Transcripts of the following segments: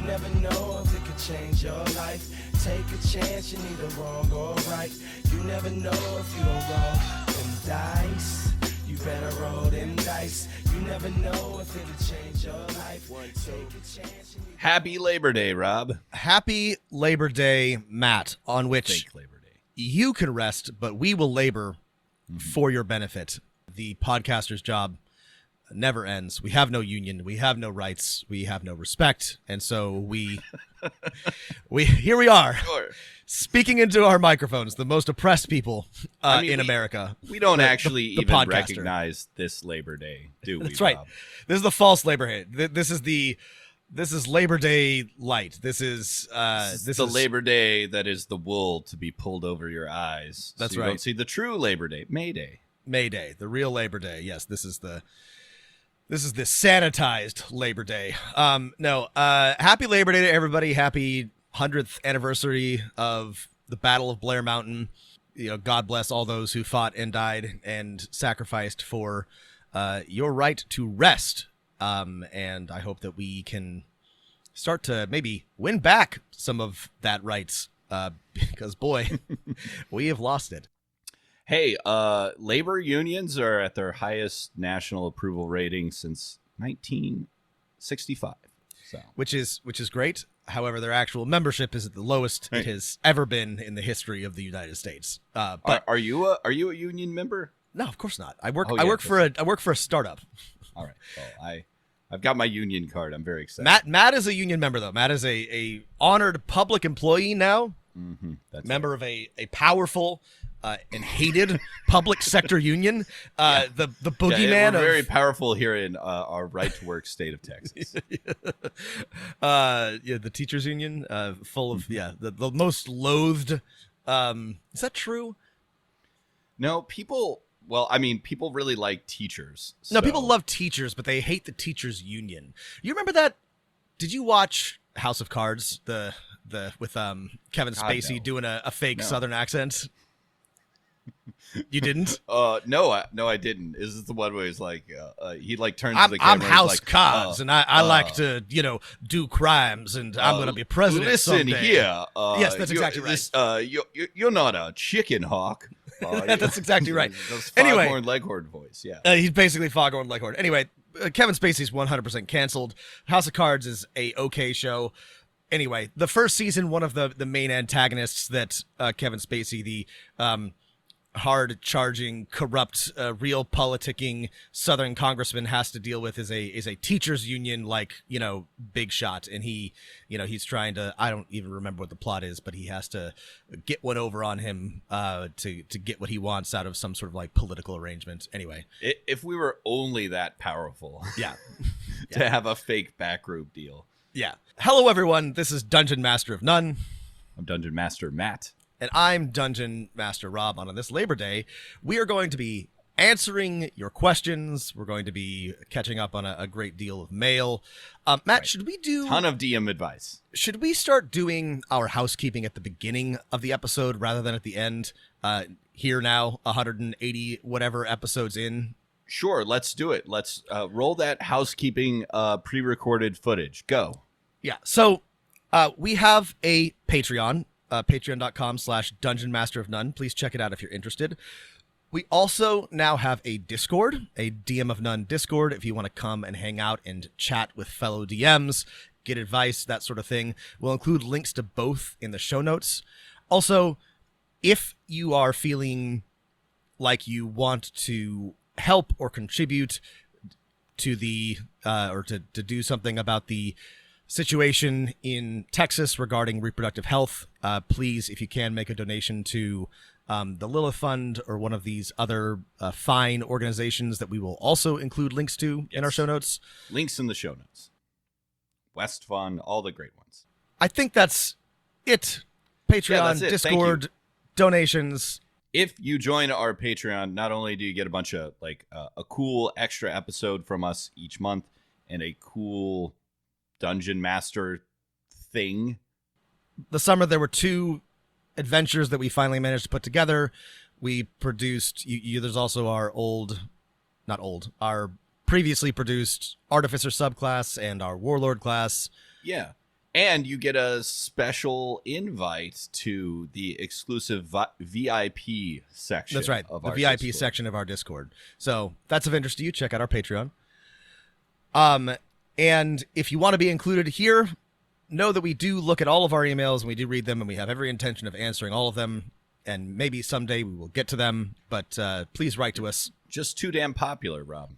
never know if it could change your life. Take a chance, you're neither wrong or right. You never know if you don't roll them dice. You better roll them dice. You never know if it could change your life. Take a chance. Happy Labor Day, Rob. Happy Labor Day, Matt, on which Fake Labor Day. you can rest, but we will labor for your benefit. The podcaster's job never ends. We have no union. We have no rights. We have no respect. And so we here we are, Sure. speaking into our microphones, the most oppressed people in America. We don't actually the even podcaster. recognize this Labor Day, do we? That's right. Rob? This is the false Labor Day. This is Labor Day light. This is the Labor Day that is the wool to be pulled over your eyes. That's so you right. Don't see the true Labor Day, May Day. May Day, the real Labor Day. Yes, this is the sanitized Labor Day. Happy Labor Day to everybody. Happy 100th anniversary of the Battle of Blair Mountain. You know, God bless all those who fought and died and sacrificed for your right to rest. And I hope that we can start to maybe win back some of that rights, because boy, we have lost it. Hey, labor unions are at their highest national approval rating since 1965. So, which is great. However, their actual membership is at the lowest it has ever been in the history of the United States. But are you a union member? No, of course not. I work for a startup. All right. Well, I've got my union card. I'm very excited. Matt is a union member though. Matt is a honored public employee now. Mm-hmm. That's member of a powerful and hated public sector union. The boogeyman. We're very powerful here in our right to work state of Texas. The teachers union, full of the most loathed. Is that true? No, people. Well, I mean, people really like teachers. No, people love teachers, but they hate the teachers union. You remember that? Did you watch House of Cards? The with Kevin Spacey doing a fake Southern accent. You didn't? No, I didn't. Is this the one where he's like, he like turns to the I'm camera? House like, Cards, and I like to, do crimes, and I'm going to be president Listen someday. here. Yes, that's exactly right. You're not a chicken hawk. That's exactly right. That's Anyway, Foghorn Leghorn voice, yeah. He's basically Foghorn Leghorn. Anyway, Kevin Spacey's 100% canceled. House of Cards is a okay show. Anyway, the first season, one of the main antagonists that Kevin Spacey, the hard-charging, corrupt, real politicking Southern congressman has to deal with is a teachers union, big shot, and he's trying to, I don't even remember what the plot is, but he has to get one over on him to get what he wants out of some sort of political arrangement. Anyway, if we were only that powerful, yeah, to have a fake backroom deal. Yeah. Hello, everyone. This is Dungeon Master of None. I'm Dungeon Master Matt. And I'm Dungeon Master Rob. On this Labor Day, we are going to be answering your questions. We're going to be catching up on a great deal of mail. Matt, right. Should we do... Ton of DM advice. Should we start doing our housekeeping at the beginning of the episode rather than at the end? Here now, 180 whatever episodes in. Sure, let's do it. Let's roll that housekeeping pre-recorded footage. Go. Yeah, so we have a Patreon. Patreon.com/Dungeon Master of None. Please check it out if you're interested. We also now have a Discord, a DM of None Discord, if you want to come and hang out and chat with fellow DMs, get advice, that sort of thing. We'll include links to both in the show notes. Also, if you are feeling like you want to help or contribute to the or to do something about the situation in Texas regarding reproductive health, please, if you can, make a donation to the Lilith Fund or one of these other fine organizations that we will also include links to in our show notes. Links in the show notes. West Fund, all the great ones. I think that's it. Patreon, yeah, that's it. Discord, donations. If you join our Patreon, not only do you get a bunch of a cool extra episode from us each month and a cool Dungeon Master thing. The summer there were 2 adventures that we finally managed to put together. We produced there's also our our previously produced Artificer subclass and our Warlord class. Yeah. And you get a special invite to the exclusive VIP section. That's right, of the our VIP Discord. section of our Discord. So if that's of interest to you, check out our Patreon. And if you want to be included here, know that we do look at all of our emails and we do read them, and we have every intention of answering all of them. And maybe someday we will get to them, but please write to us. Just too damn popular, Rob.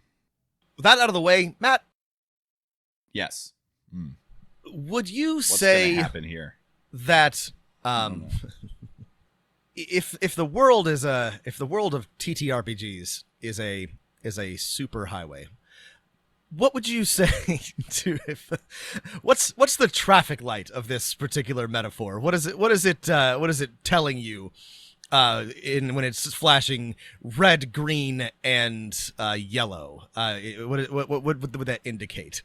With that out of the way, Matt, Yes. would you What's say gonna happen here? that if the world is if the world of TTRPGs is a super highway, what would you say to what's the traffic light of this particular metaphor? What is it telling you when it's flashing red, green, and yellow? What would that indicate?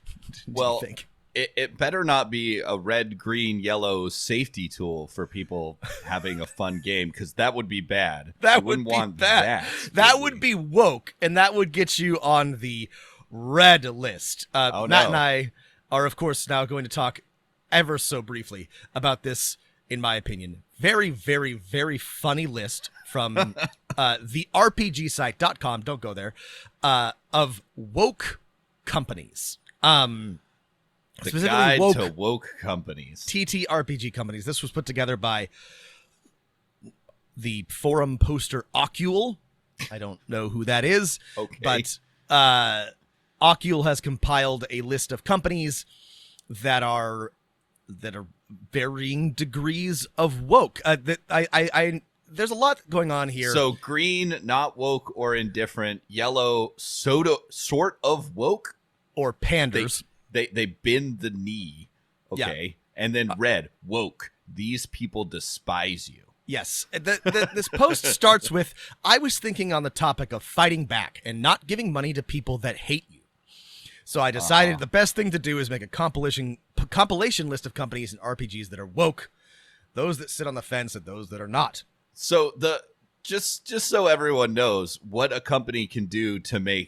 Well, do you think? It better not be a red, green, yellow safety tool for people having a fun game, because that would be bad. That You wouldn't would be want bad. that. That would be woke, and that would get you on the red list. Oh, Matt no. and I are, of course, now going to talk ever so briefly about this, in my opinion, very, very, very funny list from the RPGsite.com. Don't go there. Of woke companies. The Specifically guide woke to woke companies. TTRPG companies. This was put together by the forum poster Ocule. I don't know who that is, Okay. but Ocule has compiled a list of companies that are varying degrees of woke. There's a lot going on here. So green, not woke or indifferent. Yellow, sort of woke. or panders. They bend the knee, okay? And then red, woke. These people despise you. Yes. This post starts with, I was thinking on the topic of fighting back and not giving money to people that hate you. So I decided the best thing to do is make a compilation list of companies and RPGs that are woke, those that sit on the fence, and those that are not. So just so everyone knows, what a company can do to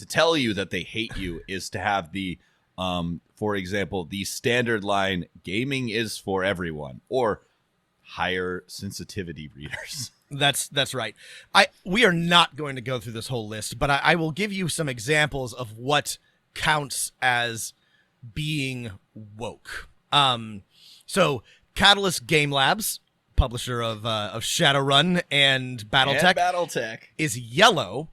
tell you that they hate you is to have the for example, the standard line, gaming is for everyone, or higher sensitivity readers. That's right. We are not going to go through this whole list, but I will give you some examples of what counts as being woke. So Catalyst Game Labs, publisher of Shadowrun and BattleTech, is yellow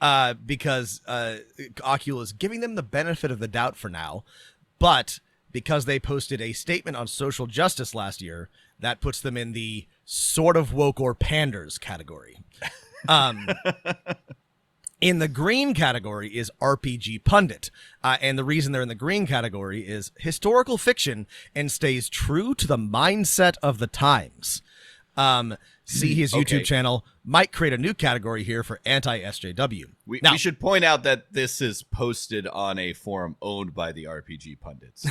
because Ocule is giving them the benefit of the doubt for now, but because they posted a statement on social justice last year, that puts them in the sort of woke or panders category. In the green category is RPG Pundit. And the reason they're in the green category is historical fiction and stays true to the mindset of the times. See his YouTube channel. Might create a new category here for anti-SJW. We should point out that this is posted on a forum owned by the RPG Pundits. So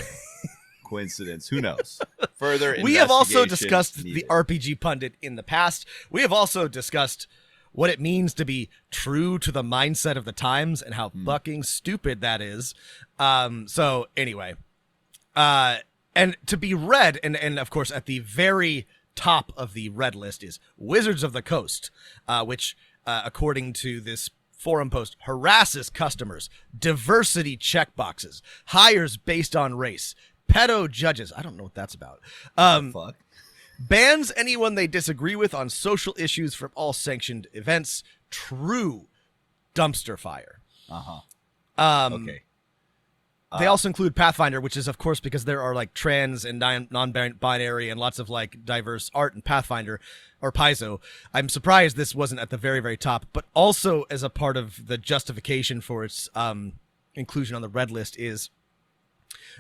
coincidence, who knows? Further we have also investigation discussed needed. the RPG Pundit in the past. We have also discussed what it means to be true to the mindset of the times and how fucking stupid that is. So anyway, and to be red, and of course at the very top of the red list is Wizards of the Coast, which according to this forum post harasses customers, diversity checkboxes, hires based on race, pedo judges. I don't know what that's about. Fuck. Bans anyone they disagree with on social issues from all sanctioned events. True dumpster fire. Okay. They also include Pathfinder, which is, of course, because there are like trans and non-binary and lots of like diverse art in Pathfinder or Paizo. I'm surprised this wasn't at the very, very top, but also as a part of the justification for its inclusion on the red list is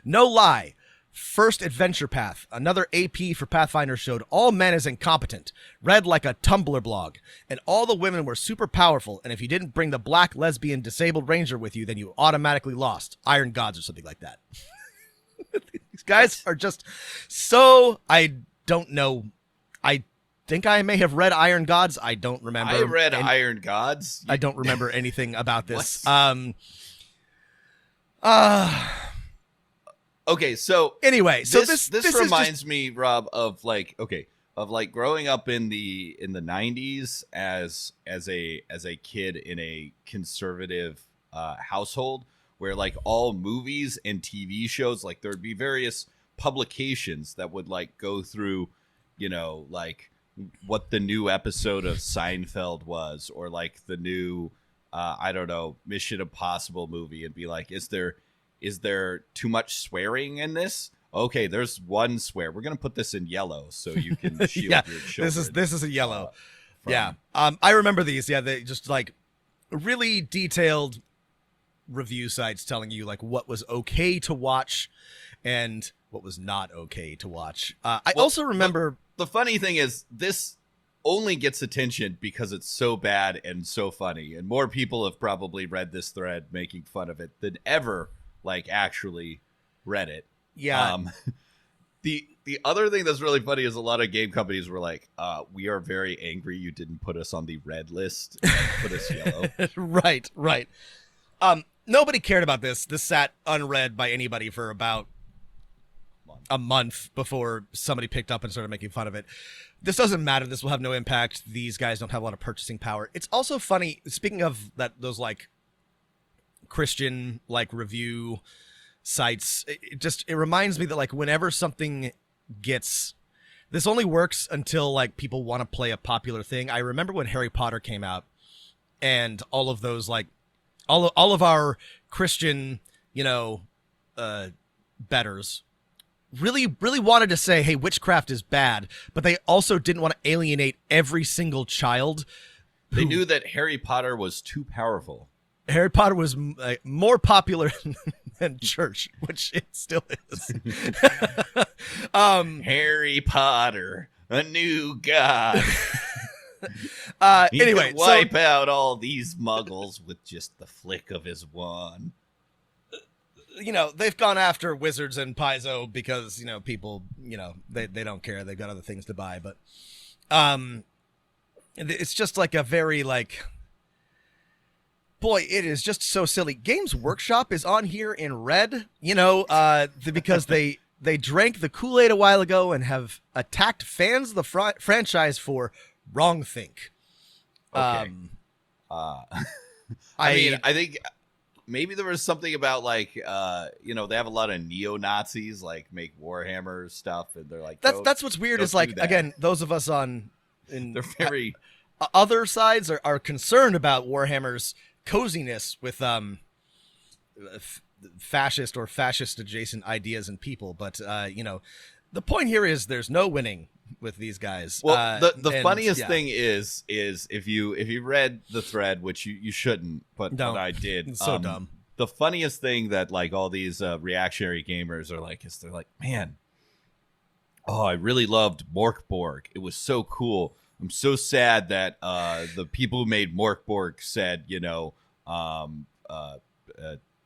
no lie. First Adventure Path, another AP for Pathfinder, showed all men as incompetent, read like a Tumblr blog, and all the women were super powerful, and if you didn't bring the black lesbian disabled ranger with you, then you automatically lost. Iron Gods or something like that. These guys are just so, I don't know. I think I may have read Iron Gods. I don't remember. I read Iron Gods. I don't remember anything about this. Okay, Okay, so Anyway, so this is reminds just, me, Rob, of like growing up in the 90s as a kid in a conservative household where like all movies and TV shows, like there'd be various publications that would like go through, like what the new episode of Seinfeld was, or like the new I don't know, Mission Impossible movie, and be like, is there too much swearing in this? Okay, there's one swear. We're gonna put this in yellow so you can shield yeah, your children. this is a yellow. From- Yeah. I remember these. Yeah, they just like really detailed review sites telling you like what was okay to watch and what was not okay to watch. I Well, also remember the funny thing is this only gets attention because it's so bad and so funny, and more people have probably read this thread making fun of it than ever like actually read it. yeah. The other thing that's really funny is a lot of game companies were like, we are very angry you didn't put us on the red list and put us yellow. Right. Nobody cared about this. This sat unread by anybody for about a month before somebody picked up and started making fun of it. This doesn't matter. This will have no impact. These guys don't have a lot of purchasing power. It's also funny, speaking of those like Christian like review sites, it reminds me that like whenever something gets, this only works until like people want to play a popular thing. I remember when Harry Potter came out and all of those like all of our Christian, betters really wanted to say, hey, witchcraft is bad, but they also didn't want to alienate every single child. They knew that Harry Potter was too powerful. Harry Potter was more popular than church, which it still is. Harry Potter, a new god. He Anyway, can wipe out all these muggles with just the flick of his wand. They've gone after wizards and Paizo because, people, they don't care. They've got other things to buy. But it's just like a very like, boy, it is just so silly. Games Workshop is on here in red, because they drank the Kool-Aid a while ago and have attacked fans of the franchise for wrongthink. Okay. I think maybe there was something about like, they have a lot of neo-Nazis like make Warhammer stuff, and they're like, that's what's weird is like, again, those of us they're very other sides are concerned about Warhammer's coziness with fascist or fascist adjacent ideas and people, but the point here is there's no winning with these guys. Well, the funniest thing is if you read the thread, which you shouldn't, but I did. It's so dumb. The funniest thing that like all these reactionary gamers are like is they're like, man, I really loved Morkborg. It was so cool. I'm so sad that the people who made Morkborg said,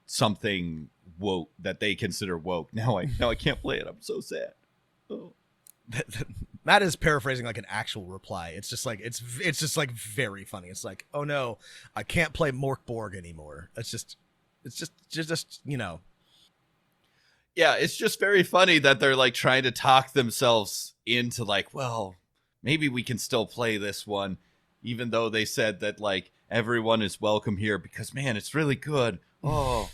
something woke that they consider woke. Now I can't play it. I'm so sad. Oh. Matt is paraphrasing like an actual reply. It's just like it's just like very funny. It's like, oh no, I can't play Morkborg anymore. It's just Yeah, it's just very funny that they're like trying to talk themselves into like, well, maybe we can still play this one, even though they said that like everyone is welcome here because man, it's really good. Oh,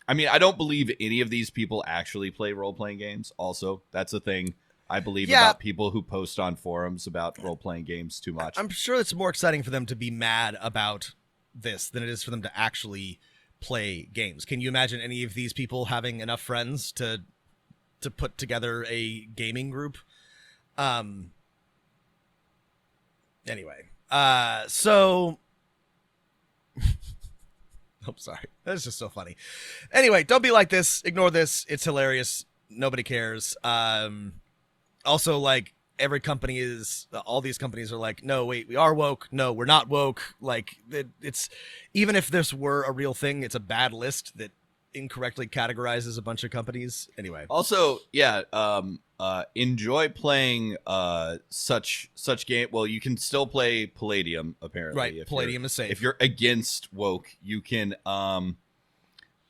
I mean, I don't believe any of these people actually play role-playing games. Also, that's a thing I believe about people who post on forums about role-playing games too much. I'm sure it's more exciting for them to be mad about this than it is for them to actually play games. Can you imagine any of these people having enough friends to put together a gaming group? Anyway, so I'm sorry. That's just so funny. Anyway, don't be like this. Ignore this. It's hilarious. Nobody cares. Also, like, all these companies are like, no, wait, we are woke. No, we're not woke. Like, it's, even if this were a real thing, it's a bad list that incorrectly categorizes a bunch of companies. Anyway. Also, enjoy playing such game. Well, you can still play Palladium, apparently. Right, Palladium is safe. If you're against woke, you can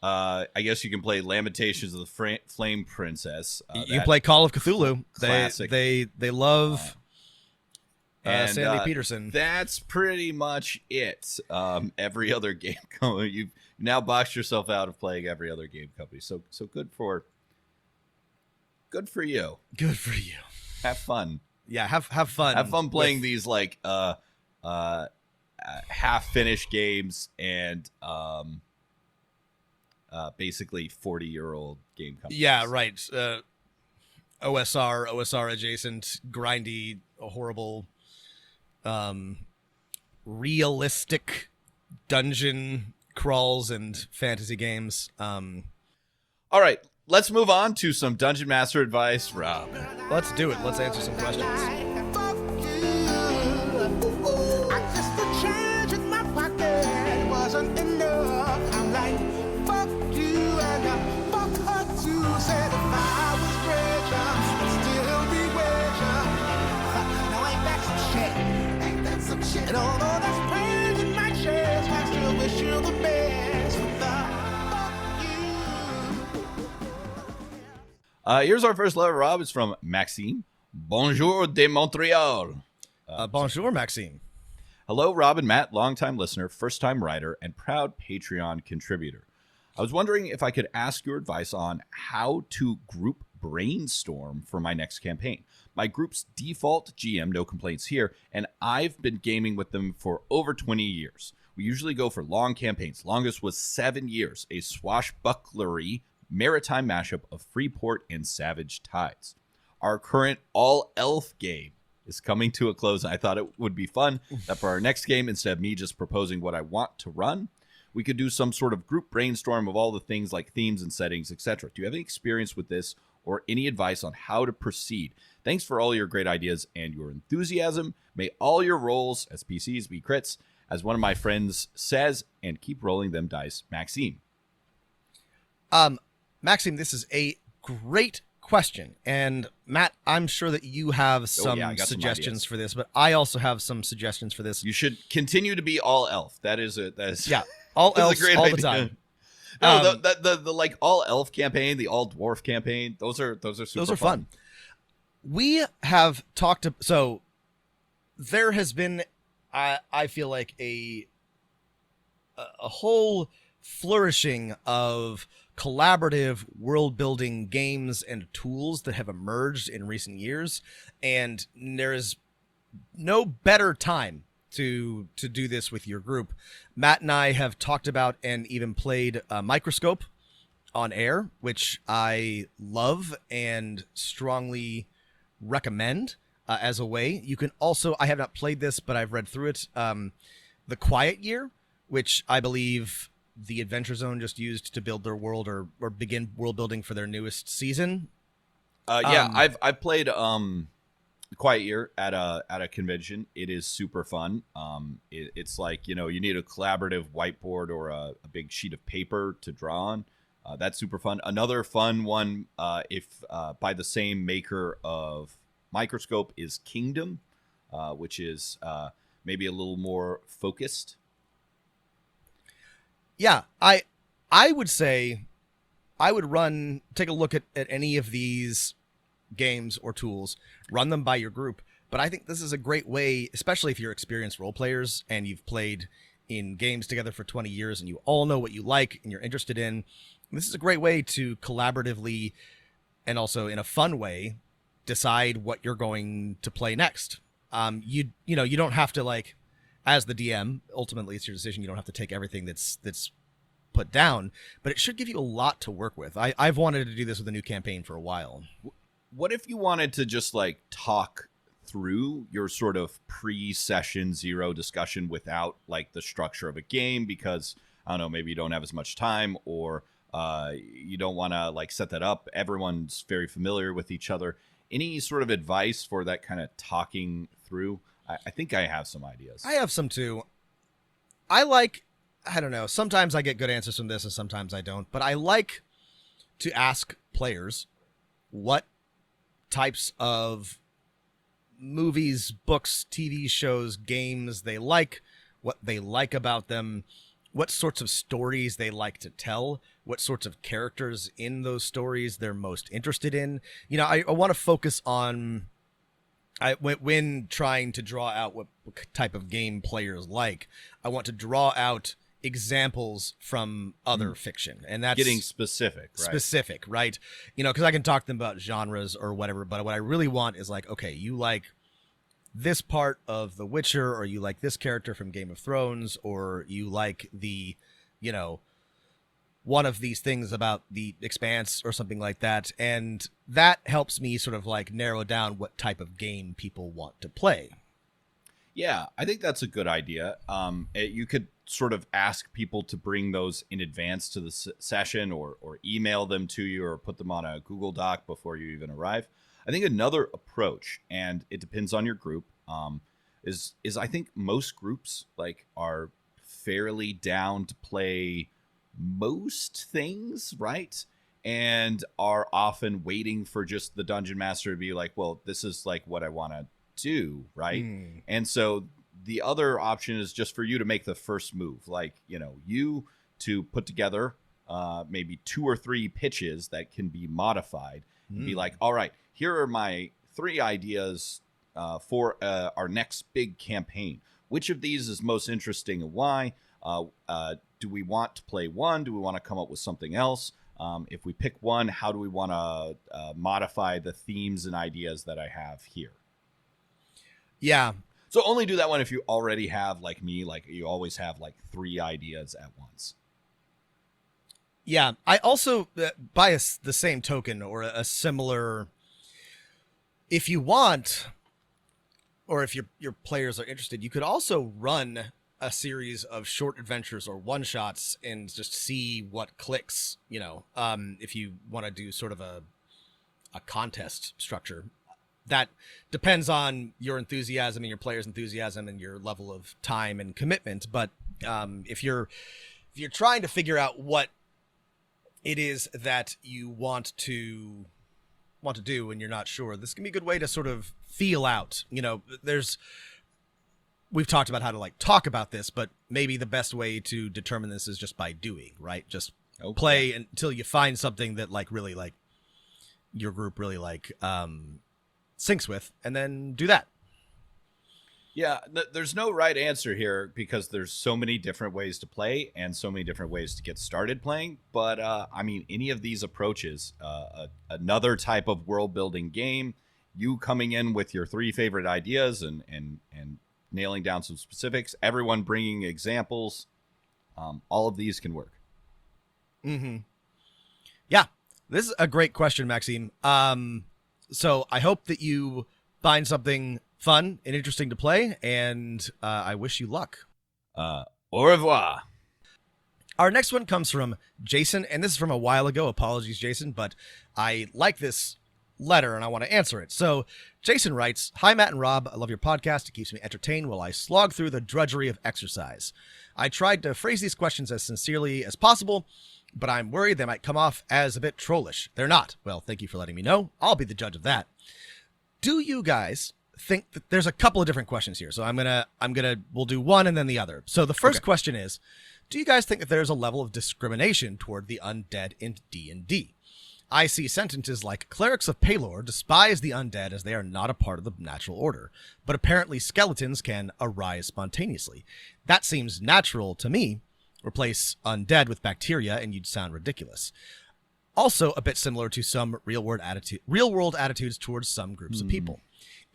I guess you can play Lamentations of the Flame Princess. You can play Call of Cthulhu. Classic. They love and Sandy Peterson. That's pretty much it. Every other game company, you've now boxed yourself out of playing every other game company. So good for you. Good for you. Have fun. Yeah, have fun. Have fun playing these like half finished games and basically 40-year-old game companies. Yeah, right. OSR adjacent, grindy, horrible, realistic dungeon crawls and fantasy games. All right, let's move on to some Dungeon Master advice, Rob. Let's do it. Let's answer some questions. And although that's pain in my chest, I still wish you the best. Fuck you. Here's our first letter, Rob. It's from Maxime. Bonjour de Montreal. Bonjour, Maxime. Hello, Rob and Matt, longtime listener, first-time writer, and proud Patreon contributor. I was wondering if I could ask your advice on how to group brainstorm for my next campaign. My group's default GM, no complaints here, and I've been gaming with them for over 20 years. We usually go for long campaigns. Longest was 7 years, a swashbucklery maritime mashup of Freeport and Savage Tides. Our current all-elf game is coming to a close, and I thought it would be fun that for our next game, instead of me just proposing what I want to run, we could do some sort of group brainstorm of all the things like themes and settings, etc. Do you have any experience with this or any advice on how to proceed? Thanks for all your great ideas and your enthusiasm. May all your rolls as PCs be crits, as one of my friends says, and keep rolling them dice. Maxime. Maxime, this is a great question. And Matt, I'm sure that you have some suggestions for this, but I also have some suggestions for this. You should continue to be all elf. That is all elves all idea. the time. No, the like all elf campaign, the all dwarf campaign, those are super fun. We have talked to, so there has been, I feel like a whole flourishing of collaborative world building games and tools that have emerged in recent years, and there is no better time to do this with your group. Matt and I have talked about and even played Microscope on air, which I love and strongly recommend as a way. You can also, I have not played this, but I've read through it, The Quiet Year, which I believe the Adventure Zone just used to build their world or begin world building for their newest season. I've played Quiet Year at a convention. It is super fun. It's like, you need a collaborative whiteboard or a big sheet of paper to draw on. That's super fun. Another fun one, if by the same maker of Microscope, is Kingdom, which is maybe a little more focused. Yeah, I would say I would take a look at any of these games or tools, run them by your group. But I think this is a great way, especially if you're experienced role players and you've played in games together for 20 years and you all know what you like and you're interested in. This is a great way to collaboratively and also in a fun way decide what you're going to play next. You don't have to, like, as the DM, ultimately it's your decision. You don't have to take everything that's put down, but it should give you a lot to work with. I've wanted to do this with a new campaign for a while. What if you wanted to just like talk through your sort of pre-session zero discussion without like the structure of a game, because I don't know, maybe you don't have as much time, or you don't want to like set that up. Everyone's very familiar with each other. Any sort of advice for that kind of talking through? I think I have some ideas. I have some too. I don't know. Sometimes I get good answers from this and sometimes I don't, but I like to ask players what types of movies, books, TV shows, games they like, what they like about them, what sorts of stories they like to tell, what sorts of characters in those stories they're most interested in. You know, I want to focus on, when trying to draw out what type of game players like, I want to draw out examples from other fiction, and that's getting specific, right? You know, because I can talk to them about genres or whatever, but what I really want is like, okay, you like this part of The Witcher, or you like this character from Game of Thrones, or you like the, you know, one of these things about the Expanse or something like that, and that helps me sort of like narrow down what type of game people want to play. Yeah, I think that's a good idea. You could sort of ask people to bring those in advance to the session, or email them to you, or put them on a Google Doc before you even arrive. I think another approach, and it depends on your group, is I think most groups like are fairly down to play most things, right? And are often waiting for just the dungeon master to be like, well, this is like what I want to do, right? And so the other option is just for you to make the first move, like, you know, you to put together maybe 2 or 3 pitches that can be modified and be like, all right, here are my 3 ideas for our next big campaign. Which of these is most interesting and why? Do we want to play one? Do we want to come up with something else? If we pick one, how do we want to modify the themes and ideas that I have here? Yeah. So only do that one if you already have, like me, like you always have like 3 ideas at once. Yeah. I also, by the same token, or a similar, if you want, or if your players are interested, you could also run a series of short adventures or one-shots and just see what clicks, you know, if you want to do sort of a contest structure. That depends on your enthusiasm and your players' enthusiasm and your level of time and commitment. But if you're trying to figure out what it is that you want to do and you're not sure, this can be a good way to sort of feel out. You know, we've talked about how to like talk about this, but maybe the best way to determine this is just by doing, right? Just play until you find something that like really like your group really like syncs with, and then do that. Yeah, there's no right answer here because there's so many different ways to play and so many different ways to get started playing. But I mean, any of these approaches, another type of world building game, you coming in with your 3 favorite ideas and nailing down some specifics, everyone bringing examples, all of these can work. Yeah, this is a great question, Maxime. So I hope that you find something fun and interesting to play, and I wish you luck. Au revoir. Our next one comes from Jason, and this is from a while ago. Apologies, Jason, but I like this letter and I want to answer it. So Jason writes, "Hi, Matt and Rob. I love your podcast. It keeps me entertained while I slog through the drudgery of exercise. I tried to phrase these questions as sincerely as possible, but I'm worried they might come off as a bit trollish. They're not. Well, thank you for letting me know. I'll be the judge of that. Do you guys think that there's a couple of different questions here? So we'll do one and then the other. So the first question is, do you guys think that there's a level of discrimination toward the undead in D&D? I see sentences like, clerics of Pelor despise the undead as they are not a part of the natural order, but apparently skeletons can arise spontaneously. That seems natural to me. Replace undead with bacteria and you'd sound ridiculous. Also a bit similar to some real-world attitudes towards some groups of people.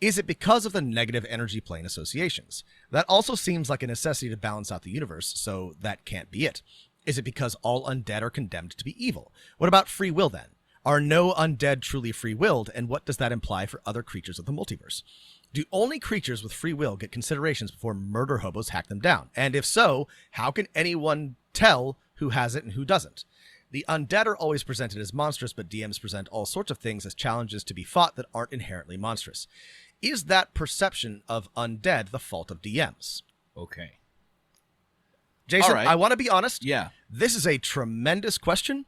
Is it because of the negative energy plane associations? That also seems like a necessity to balance out the universe, so that can't be it. Is it because all undead are condemned to be evil? What about free will then? Are no undead truly free-willed, and what does that imply for other creatures of the multiverse? Do only creatures with free will get considerations before murder hobos hack them down? And if so, how can anyone tell who has it and who doesn't? The undead are always presented as monstrous, but DMs present all sorts of things as challenges to be fought that aren't inherently monstrous. Is that perception of undead the fault of DMs? Okay. Jason, right. I want to be honest. Yeah. This is a tremendous question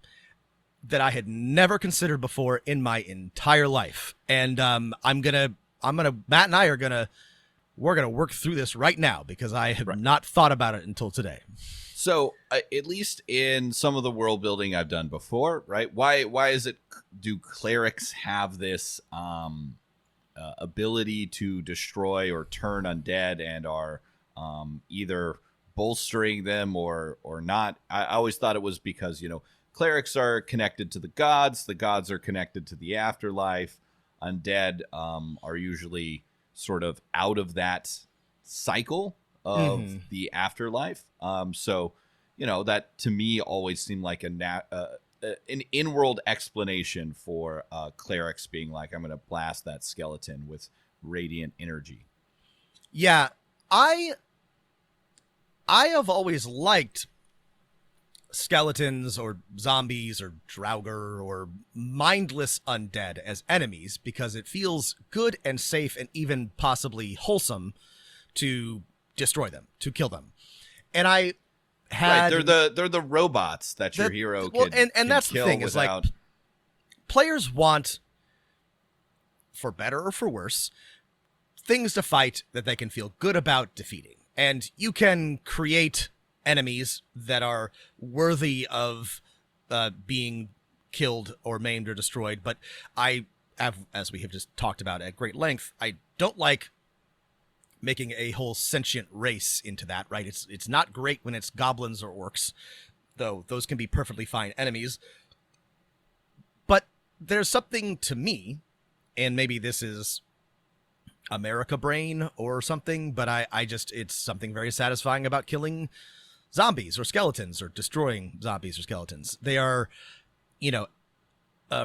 that I had never considered before in my entire life. And Matt and I we're gonna work through this right now because I have not thought about it until today. So, at least in some of the world building I've done before, right? Why is it? Do clerics have this ability to destroy or turn undead, and are either bolstering them or not? I always thought it was because clerics are connected to the gods are connected to the afterlife. Undead are usually sort of out of that cycle of the afterlife. So, that to me always seemed like an in-world explanation for clerics being like, I'm going to blast that skeleton with radiant energy. Yeah, I have always liked skeletons or zombies or draugr or mindless undead as enemies because it feels good and safe and even possibly wholesome to destroy them, to kill them. And I had they're the robots that your hero can and that's the thing without... is like players want, for better or for worse, things to fight that they can feel good about defeating. And you can create enemies that are worthy of being killed or maimed or destroyed, but I have, as we have just talked about at great length, I don't like making a whole sentient race into that, right? It's not great when it's goblins or orcs, though those can be perfectly fine enemies. But there's something to me, and maybe this is America brain or something, but I just, it's something very satisfying about killing zombies or skeletons or destroying zombies or skeletons. They are,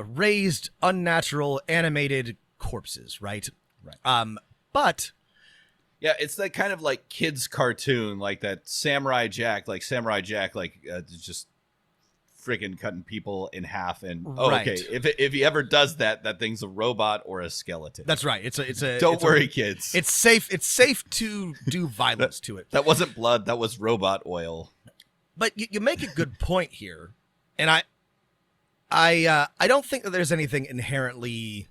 raised, unnatural, animated corpses, right? Right. But yeah, it's that kind of like kids cartoon, like that Samurai Jack, just freaking cutting people in half. And right. Okay, if he ever does that, that thing's a robot or a skeleton. That's right. Don't worry, kids. It's safe. It's safe to do violence to it. That wasn't blood. That was robot oil. But you make a good point here, and I don't think that there's anything inherently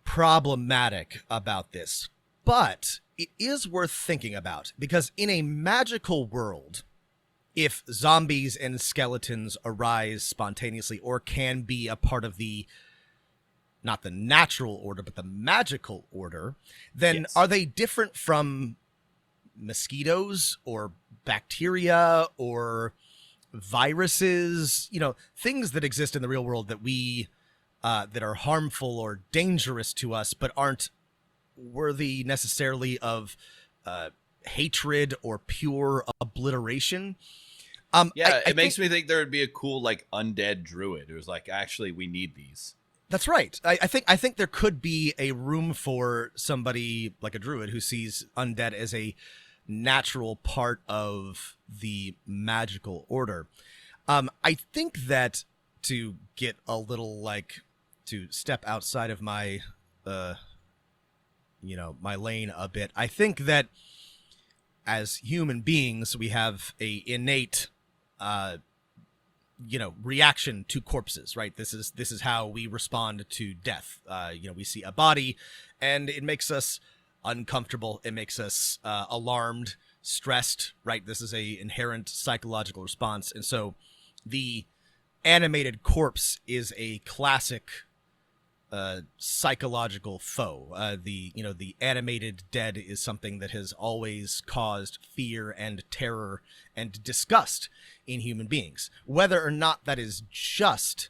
problematic about this, but it is worth thinking about, because in a magical world, if zombies and skeletons arise spontaneously or can be a part of the, not the natural order, but the magical order, then yes. Are they different from mosquitoes or bacteria or viruses, things that exist in the real world that we that are harmful or dangerous to us, but aren't worthy necessarily of hatred or pure obliteration? It makes me think there would be a cool like undead druid who's like, actually, we need these. That's right. I think there could be a room for somebody like a druid who sees undead as a natural part of the magical order. I think that, to get a little to step outside of my my lane a bit, I think that as human beings we have a innate reaction to corpses, right? This is how we respond to death. We see a body and it makes us uncomfortable. It makes us alarmed, stressed, right? This is a inherent psychological response. And so the animated corpse is a classic psychological foe. The animated dead is something that has always caused fear and terror and disgust in human beings. Whether or not that is just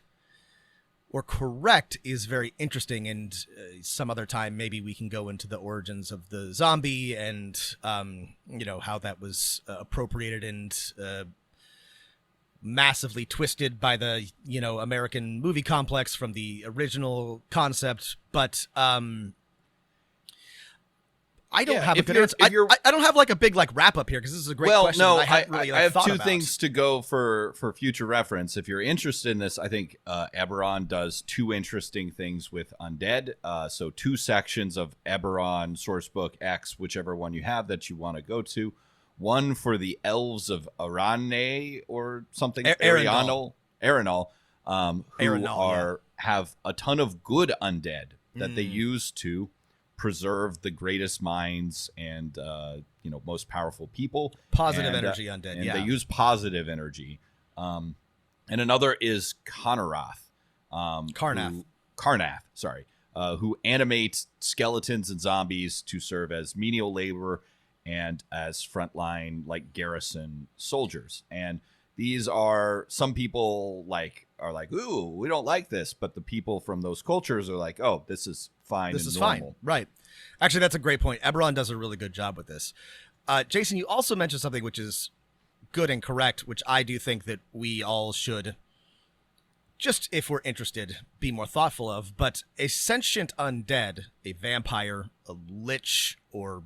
or correct is very interesting, and some other time maybe we can go into the origins of the zombie and how that was appropriated and massively twisted by the American movie complex from the original concept. But I don't have a good answer. I don't have a big wrap up here, because this is a great question. No, I have two things to go for future reference. If you're interested in this, I think Eberron does two interesting things with Undead. So 2 sections of Eberron Sourcebook X, whichever one you have that you want to go to. One for the elves of Arane or something, Arenal, who have a ton of good undead that they use to preserve the greatest minds and most powerful people. Positive energy undead, and yeah. they use positive energy. And another is Karnath. Karnath, sorry. Who animate skeletons and zombies to serve as menial labor and as frontline, like, garrison soldiers. And these are, some people are like, ooh, we don't like this, but the people from those cultures are like, oh, this is fine. This is normal. Fine, right? Actually, that's a great point. Eberron does a really good job with this. Jason, you also mentioned something which is good and correct, which I do think that we all should, just if we're interested, be more thoughtful of. But a sentient undead, a vampire, a lich, or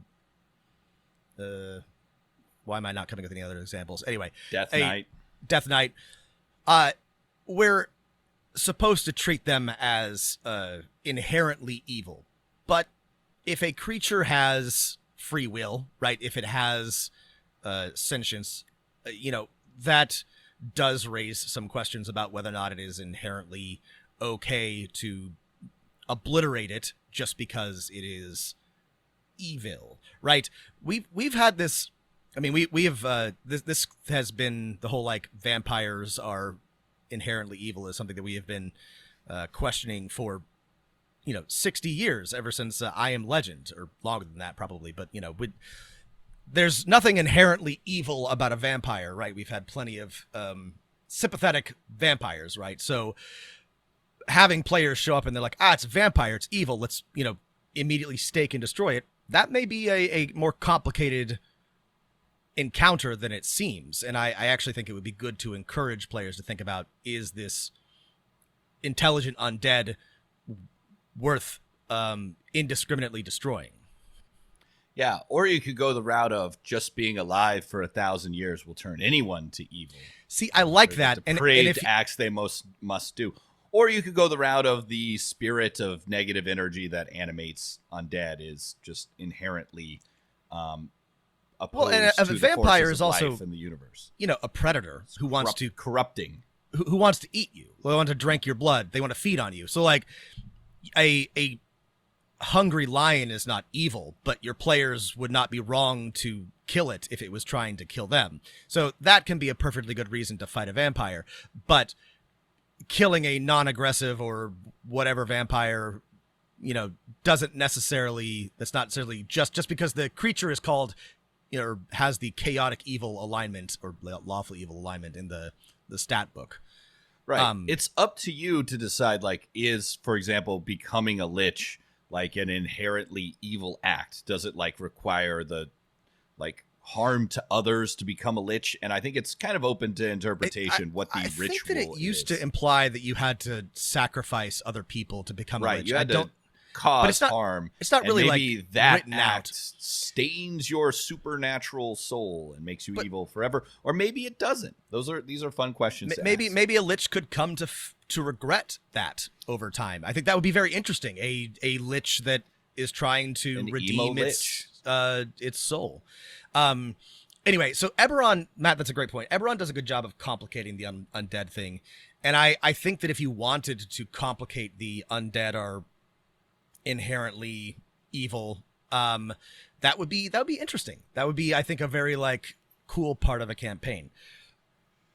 why am I not coming up with any other examples? Anyway, Death Knight. We're supposed to treat them as inherently evil. But if a creature has free will, right, if it has sentience, that does raise some questions about whether or not it is inherently okay to obliterate it just because it is evil, right? We've had this. I mean, we have this has been the whole, like, vampires are inherently evil is something that we have been questioning for 60 years, ever since I Am Legend, or longer than that probably. But there's nothing inherently evil about a vampire, right? We've had plenty of sympathetic vampires, right? So having players show up and they're like, it's a vampire, it's evil, let's immediately stake and destroy it. That may be a more complicated encounter than it seems. And I actually think it would be good to encourage players to think about, is this intelligent undead worth indiscriminately destroying? Yeah, or you could go the route of just being alive for 1,000 years will turn anyone to evil. See, I like that. Depraved acts they must do. Or you could go the route of the spirit of negative energy that animates undead is just inherently opposed and to a the vampire forces is of also life in the universe. A predator who wants to corrupting, who wants to eat you. They want to drink your blood. They want to feed on you. So, like, a hungry lion is not evil, but your players would not be wrong to kill it if it was trying to kill them. So that can be a perfectly good reason to fight a vampire. But killing a non-aggressive or whatever vampire, doesn't necessarily, that's not necessarily just because the creature is called, or has the chaotic evil alignment or lawful evil alignment in the stat book. Right. It's up to you to decide, like, is, for example, becoming a lich like an inherently evil act? Does it, like, require the, like, harm to others to become a lich? And I think it's kind of open to interpretation what the ritual is. I think that it used to imply that you had to sacrifice other people to become a lich. You had to cause harm. It's not really, maybe like, that written act out. stains your supernatural soul and makes you evil forever, or maybe it doesn't. These are fun questions. Maybe a lich could come to regret that over time. I think that would be very interesting. A lich that is trying to redeem its soul. Anyway, so Eberron, Matt, that's a great point. Eberron does a good job of complicating the undead thing, and I think that if you wanted to complicate the undead are inherently evil, that would be interesting. That would be, I think, a very, like, cool part of a campaign.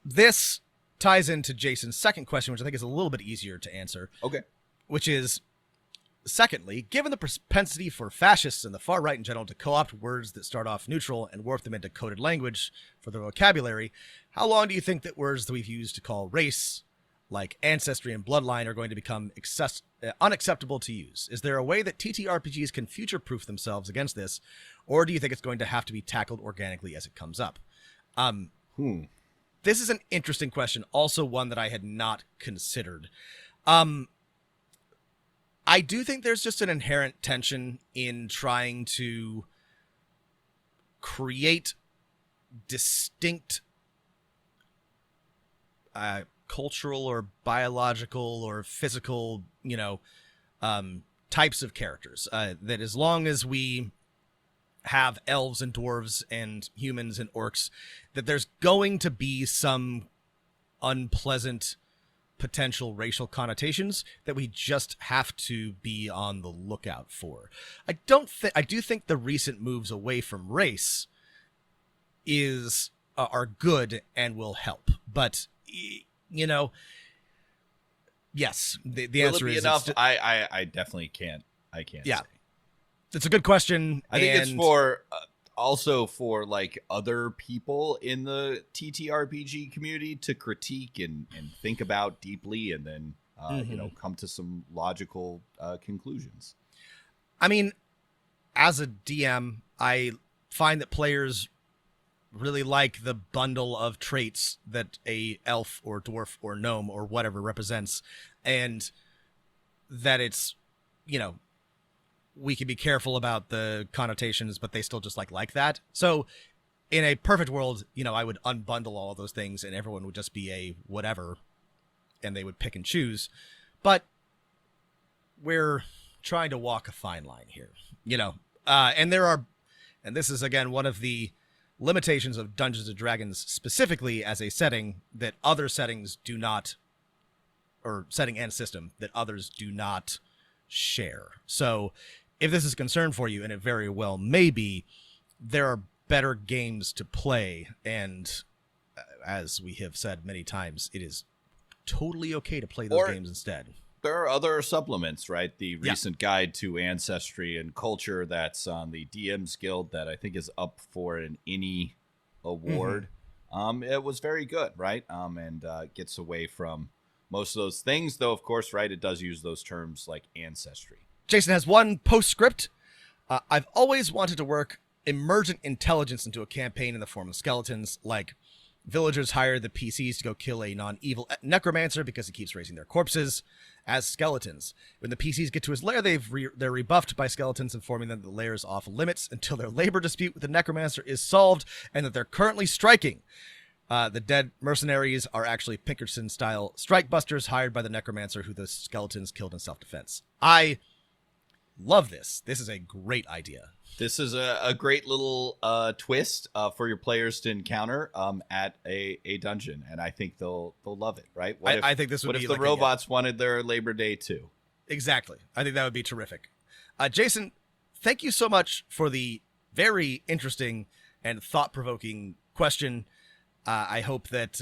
This ties into Jason's second question, which I think is a little bit easier to answer. Okay. Which is, secondly, given the propensity for fascists and the far right in general to co-opt words that start off neutral and warp them into coded language for their vocabulary, how long do you think that words that we've used to call race, like ancestry and bloodline, are going to become unacceptable to use? Is there a way that TTRPGs can future-proof themselves against this, or do you think it's going to have to be tackled organically as it comes up? This is an interesting question, also one that I had not considered. I do think there's just an inherent tension in trying to create distinct cultural or biological or physical, types of characters. That as long as we have elves and dwarves and humans and orcs, that there's going to be some unpleasant potential racial connotations that we just have to be on the lookout for. I do think the recent moves away from race are good and will help. But yes, the answer Will it be is enough. I definitely can't. I can't. Yeah, say. it's a good question. I think it's for also for like other people in the TTRPG community to critique and think about deeply, and then come to some logical conclusions. I mean, as a DM, I find that players really like the bundle of traits that a elf or dwarf or gnome or whatever represents, and that it's, we can be careful about the connotations, but they still just like that. So in a perfect world, I would unbundle all of those things and everyone would just be a whatever, and they would pick and choose. But we're trying to walk a fine line here, and this is again one of the limitations of Dungeons & Dragons specifically as a setting that other settings do not, or setting and system that others do not share. So if this is a concern for you, and it very well may be, there are better games to play, and as we have said many times, it is totally okay to play those games instead. There are other supplements, right? The recent guide to ancestry and culture that's on the DM's Guild that I think is up for an INI award. It was very good, right? And gets away from most of those things, though, of course, right? It does use those terms like ancestry. Jason has one postscript. I've always wanted to work emergent intelligence into a campaign in the form of skeletons, like villagers hire the PCs to go kill a non-evil necromancer because he keeps raising their corpses as skeletons. When the PCs get to his lair, they're rebuffed by skeletons, informing them that the lair is off limits until their labor dispute with the necromancer is solved, and that they're currently striking. The dead mercenaries are actually Pinkerton-style strike busters hired by the necromancer who the skeletons killed in self-defense. I love this. This is a great idea. This is a great little twist for your players to encounter at a dungeon, and I think they'll love it. Right? I think this would be if the robots wanted their Labor Day too? Exactly. I think that would be terrific. Jason, thank you so much for the very interesting and thought-provoking question. I hope that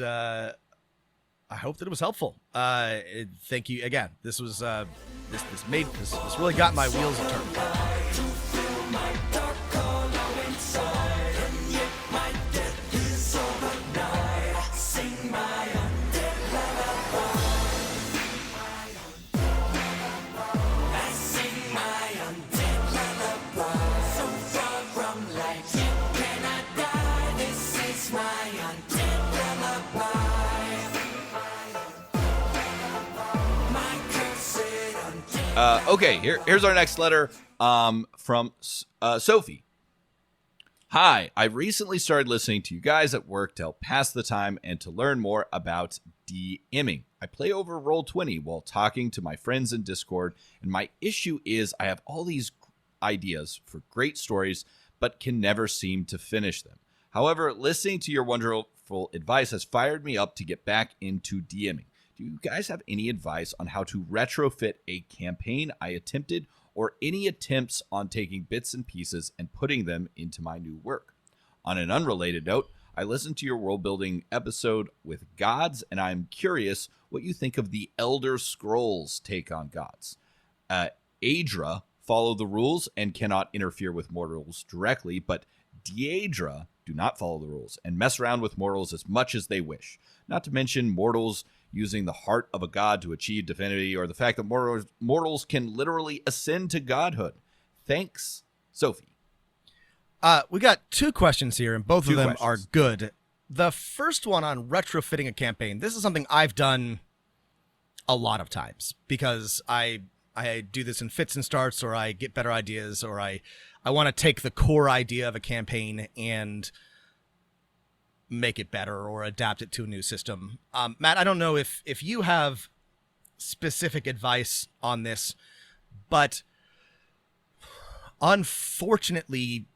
it was helpful. Thank you again. This was this really got my wheels a turn. Okay, here's our next letter from Sophie. Hi, I recently started listening to you guys at work to help pass the time and to learn more about DMing. I play over Roll20 while talking to my friends in Discord, and my issue is I have all these ideas for great stories, but can never seem to finish them. However, listening to your wonderful advice has fired me up to get back into DMing. Do you guys have any advice on how to retrofit a campaign I attempted, or any attempts on taking bits and pieces and putting them into my new work? On an unrelated note, I listened to your world-building episode with gods, and I'm curious what you think of the Elder Scrolls take on gods. Aedra follow the rules and cannot interfere with mortals directly, but Daedra do not follow the rules and mess around with mortals as much as they wish. Not to mention mortals using the heart of a god to achieve divinity, or the fact that mortals can literally ascend to godhood. Thanks, Sophie. We got two questions here, and both of them are good. The first one on retrofitting a campaign. This is something I've done a lot of times because I do this in fits and starts, or I get better ideas, or I want to take the core idea of a campaign and make it better or adapt it to a new system. Matt, I don't know if you have specific advice on this, but unfortunately,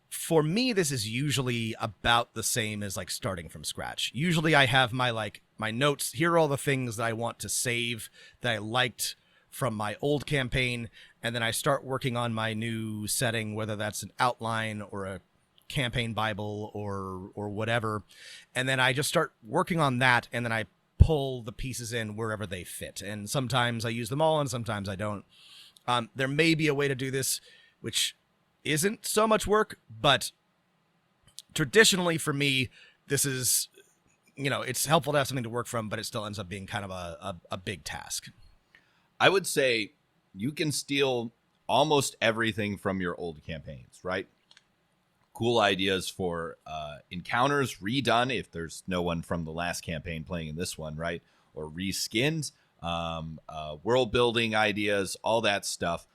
for me, this is usually about the same as like starting from scratch. Usually I have my like my notes. Here are all the things that I want to save that I liked from my old campaign, and then I start working on my new setting, whether that's an outline or a campaign Bible or whatever, and then I just start working on that, and then I pull the pieces in wherever they fit, and sometimes I use them all and sometimes I don't. There may be a way to do this which isn't so much work, but traditionally for me, this is, it's helpful to have something to work from, but it still ends up being kind of a big task. I would say you can steal almost everything from your old campaigns, right? Cool ideas for encounters redone if there's no one from the last campaign playing in this one, right? Or reskinned, world building ideas, all that stuff.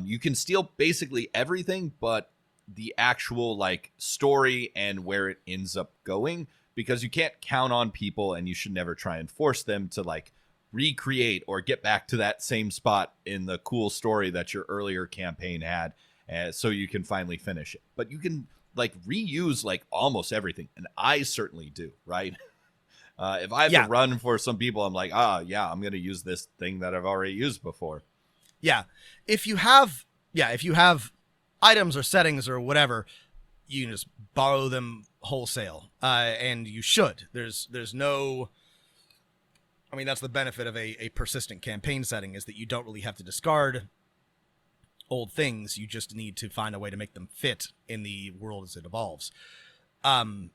You can steal basically everything but the actual like story and where it ends up going, because you can't count on people, and you should never try and force them to like recreate or get back to that same spot in the cool story that your earlier campaign had, so you can finally finish it. But you can like reuse like almost everything, and I certainly do, right? If I have to run for some people, I'm like, I'm going to use this thing that I've already used before. Yeah. If you have items or settings or whatever, you can just borrow them wholesale. And you should. There's no, I mean, that's the benefit of a persistent campaign setting, is that you don't really have to discard old things. You just need to find a way to make them fit in the world as it evolves. And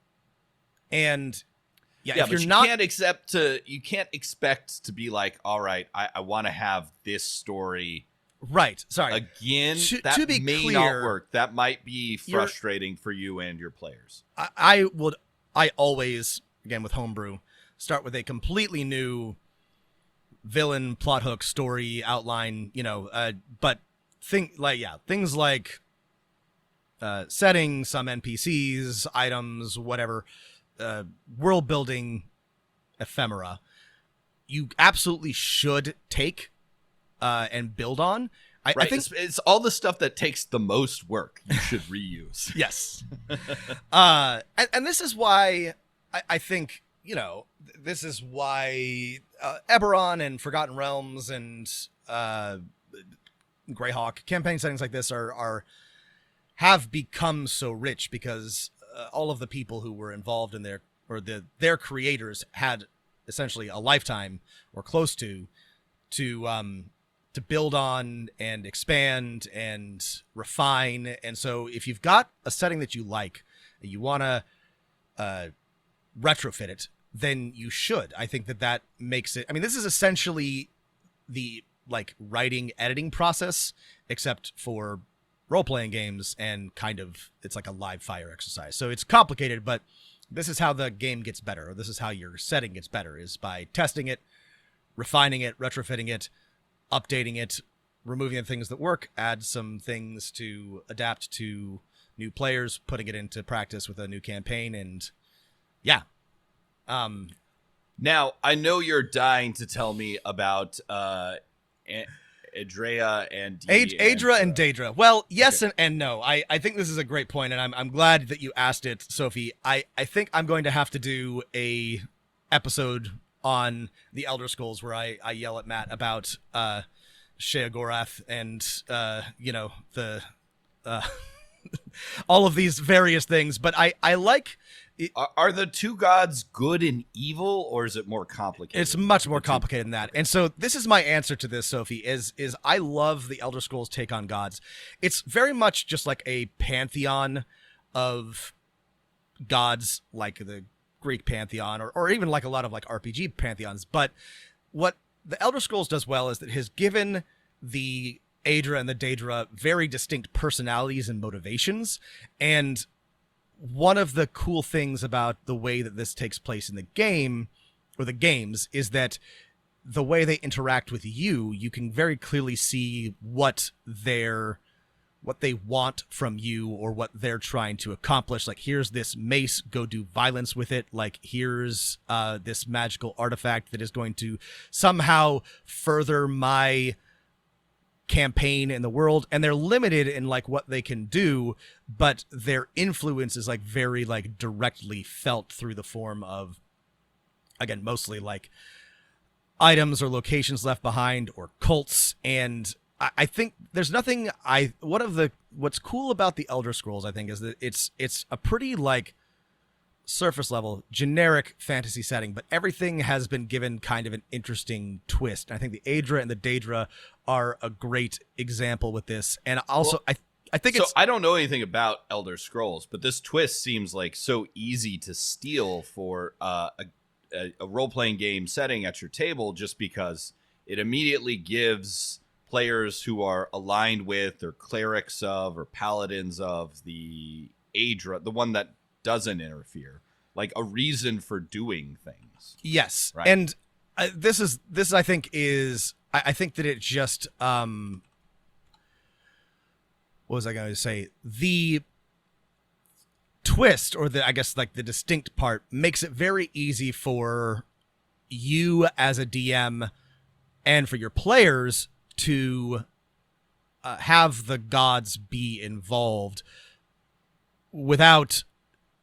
if you're not, you can't expect to be like, all right, I want to have this story. Right. Sorry. Again, that to be may clear, not work. That might be frustrating for you and your players. I always, again with homebrew, start with a completely new villain, plot hook, story, outline, but things like setting, some NPCs, items, whatever, world building ephemera, you absolutely should take and build on. I think it's all the stuff that takes the most work you should reuse. Yes. And this is why I think, this is why Eberron and Forgotten Realms and Greyhawk campaign settings like this have become so rich, because all of the people who were involved in their creators had essentially a lifetime or close to build on and expand and refine. And so if you've got a setting that you like, and you want to retrofit it, then you should. I think that makes it, I mean, this is essentially the like writing, editing process, except for role-playing games, and kind of, it's like a live fire exercise. So it's complicated, but this is how the game gets better, or this is how your setting gets better, is by testing it, refining it, retrofitting it, updating it, removing the things that work, add some things to adapt to new players, putting it into practice with a new campaign, and now, I know you're dying to tell me about Adrea and Adra and Daedra. Well, yes, okay. and no. I think this is a great point, and I'm glad that you asked it, Sophie. I think I'm going to have to do a episode on the Elder Scrolls where I yell at Matt about Sheogorath and the all of these various things. But I like it. Are the two gods good and evil, or is it more complicated? It's much more complicated than that. And so this is my answer to this, Sophie, is I love the Elder Scrolls take on gods. It's very much just like a pantheon of gods, like the Greek pantheon, or even like a lot of like RPG pantheons. But what the Elder Scrolls does well is that it has given the Adra and the Daedra very distinct personalities and motivations. And one of the cool things about the way that this takes place in the game, or the games, is that the way they interact with you can very clearly see what they want from you, or what they're trying to accomplish. Like, here's this mace, go do violence with it. Like, here's this magical artifact that is going to somehow further my campaign in the world. And they're limited in like what they can do, but their influence is like very like directly felt through the form of again, mostly like items or locations left behind or cults. And I think there's nothing what's cool about the Elder Scrolls, I think, is that it's a pretty like surface level generic fantasy setting, but everything has been given kind of an interesting twist. And I think the Aedra and the Daedra are a great example with this. And also, well, I think so. I don't know anything about Elder Scrolls, but this twist seems like so easy to steal for a role-playing game setting at your table, just because it immediately gives players who are aligned with or clerics of or paladins of the Aedra, the one that doesn't interfere, like a reason for doing things. Yes. Right? And this I think is, I think that it just, what was I going to say? The twist, or I guess like the distinct part, makes it very easy for you as a DM and for your players to have the gods be involved without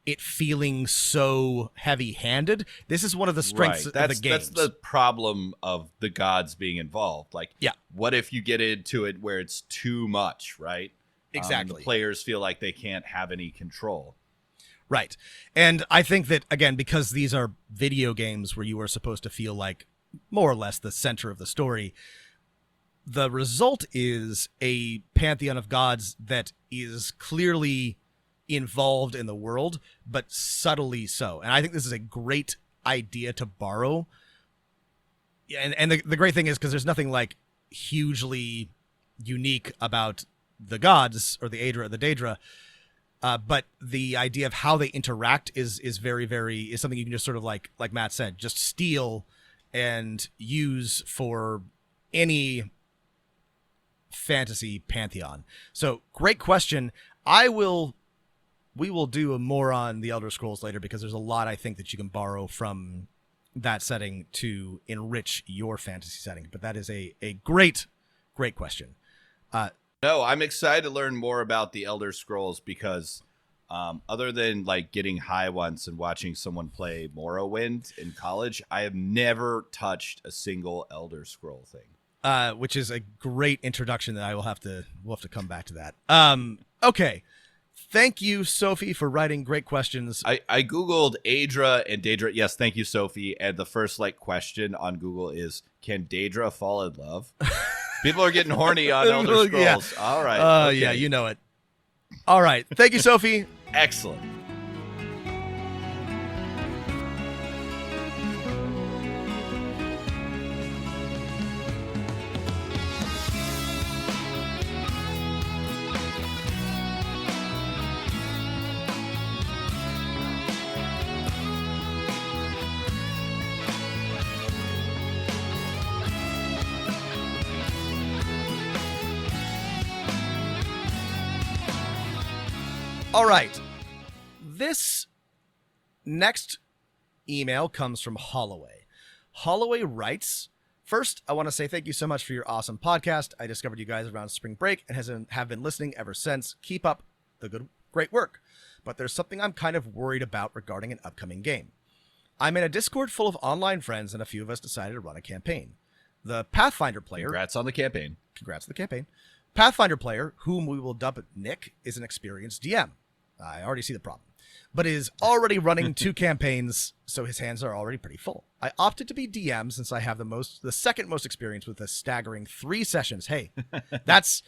it feeling so heavy-handed. This is one of the strengths of the game. That's the problem of the gods being involved. Like, yeah, what if you get into it where it's too much, right? Exactly. The players feel like they can't have any control. Right. And I think that, again, because these are video games where you are supposed to feel like more or less the center of the story, the result is a pantheon of gods that is clearly involved in the world, but subtly so. And I think this is a great idea to borrow. And the great thing is, because there's nothing like hugely unique about the gods or the Aedra or the Daedra, but the idea of how they interact is very, is something you can just sort of like Matt said, just steal and use for any fantasy pantheon. So great question. We will do more on the Elder Scrolls later, because there's a lot I think that you can borrow from that setting to enrich your fantasy setting. But that is a great question. No, I'm excited to learn more about the Elder Scrolls, because other than like getting high once and watching someone play Morrowind in college, I have never touched a single Elder Scroll thing. Which is a great introduction that we'll have to come back to that. Okay. Thank you, Sophie, for writing great questions. I Googled Aedra and Daedra. Yes, thank you, Sophie. And the first question on Google is, can Daedra fall in love? People are getting horny on Elder Scrolls. Yeah. All right. Okay. Yeah, you know it. All right. Thank you, Sophie. Excellent. All right. This next email comes from Holloway. Holloway writes, first, I want to say thank you so much for your awesome podcast. I discovered you guys around spring break and have been listening ever since. Keep up the great work. But there's something I'm kind of worried about regarding an upcoming game. I'm in a Discord full of online friends, and a few of us decided to run a campaign. The Pathfinder player... Congrats on the campaign. Congrats on the campaign. Pathfinder player, whom we will dub Nick, is an experienced DM. I already see the problem. But is already running 2 campaigns, so his hands are already pretty full. I opted to be DM since I have the second most experience with a staggering 3 sessions. Hey, that's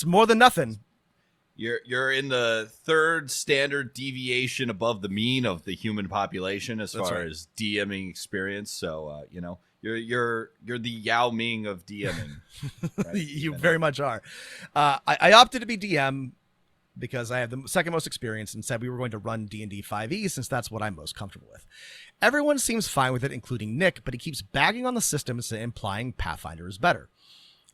more than nothing. You're in the 3rd standard deviation above the mean of the human population as far as DMing experience. So you're the Yao Ming of DMing. Right? You very much are. I opted to be DM because I have the second most experience and said we were going to run D&D 5e since that's what I'm most comfortable with. Everyone seems fine with it, including Nick, but he keeps bagging on the system and implying Pathfinder is better.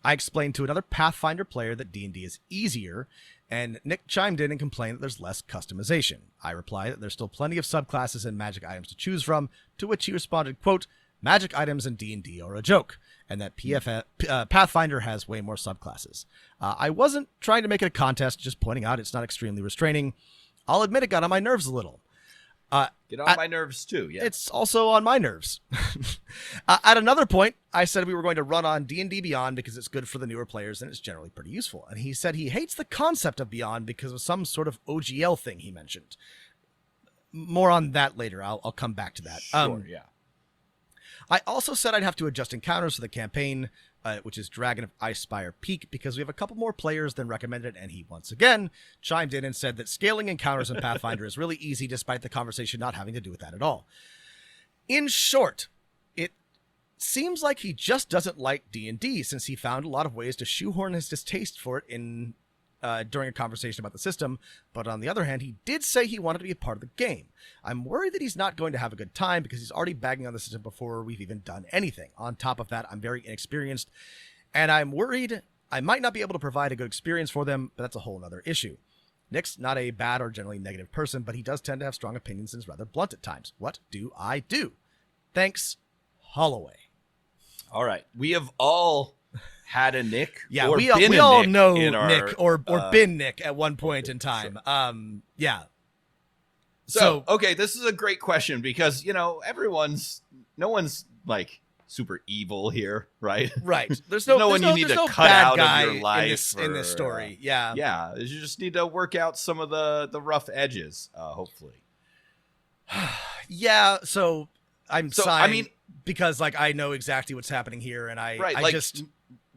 I explained to another Pathfinder player that D&D is easier, and Nick chimed in and complained that there's less customization. I replied that there's still plenty of subclasses and magic items to choose from, to which he responded, quote, magic items in D&D are a joke, and that Pathfinder has way more subclasses. I wasn't trying to make it a contest, just pointing out it's not extremely restraining. I'll admit it got on my nerves a little. Get on my nerves too. Yeah. It's also on my nerves. At another point, I said we were going to run on D&D Beyond because it's good for the newer players and it's generally pretty useful. And he said he hates the concept of Beyond because of some sort of OGL thing he mentioned. More on that later. I'll come back to that. Sure, yeah. I also said I'd have to adjust encounters for the campaign, which is Dragon of Icespire Peak, because we have a couple more players than recommended, and he once again chimed in and said that scaling encounters in Pathfinder is really easy despite the conversation not having to do with that at all. In short, it seems like he just doesn't like D&D since he found a lot of ways to shoehorn his distaste for it in during a conversation about the system, but on the other hand, he did say he wanted to be a part of the game. I'm worried that he's not going to have a good time because he's already bagging on the system before we've even done anything. On top of that, I'm very inexperienced, and I'm worried I might not be able to provide a good experience for them, but that's a whole other issue. Nick's not a bad or generally negative person, but he does tend to have strong opinions and is rather blunt at times. What do I do? Thanks, Holloway. All right. We have all had a Nick. Yeah, or we been a all Nick know in our, Nick or been Nick at one point in time. Sure. Yeah. So, okay, this is a great question because, no one's like super evil here, right? Right. There's no one you need to cut bad out guy of your life in this story. Yeah. Yeah. You just need to work out some of the rough edges, hopefully. Yeah. So I'm sighing, I mean, because like I know exactly what's happening here, and I like, just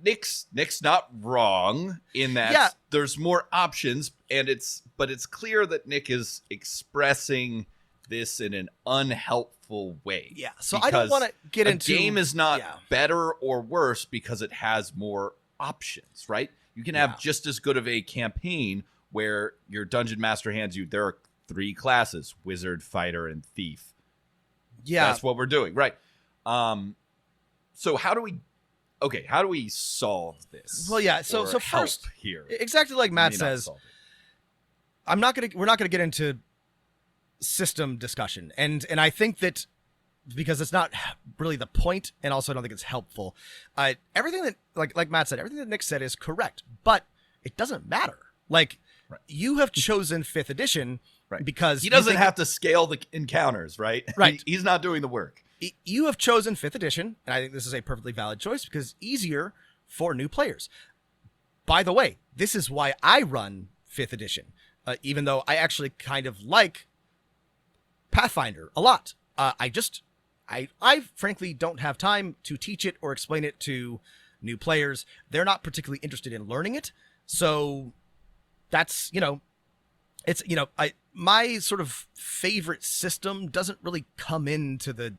Nick's not wrong in that there's more options, but it's clear that Nick is expressing this in an unhelpful way. Yeah, so I don't want to get into a game is not better or worse because it has more options, right? You can have just as good of a campaign where your dungeon master hands you there are 3 classes: wizard, fighter, and thief. Yeah, that's what we're doing, right? So how do we solve this? Well, yeah. So first here, exactly like Matt says, we're not gonna get into system discussion, and I think that because it's not really the point, and also I don't think it's helpful. Everything that like Matt said, everything that Nick said is correct, but it doesn't matter. Like you have chosen 5th edition because he doesn't have to scale the encounters, right? Right. He's not doing the work. You have chosen 5th edition, and I think this is a perfectly valid choice because it's easier for new players. By the way, this is why I run 5th edition, even though I actually kind of like Pathfinder a lot. I frankly don't have time to teach it or explain it to new players. They're not particularly interested in learning it, so that's it's my sort of favorite system doesn't really come into the.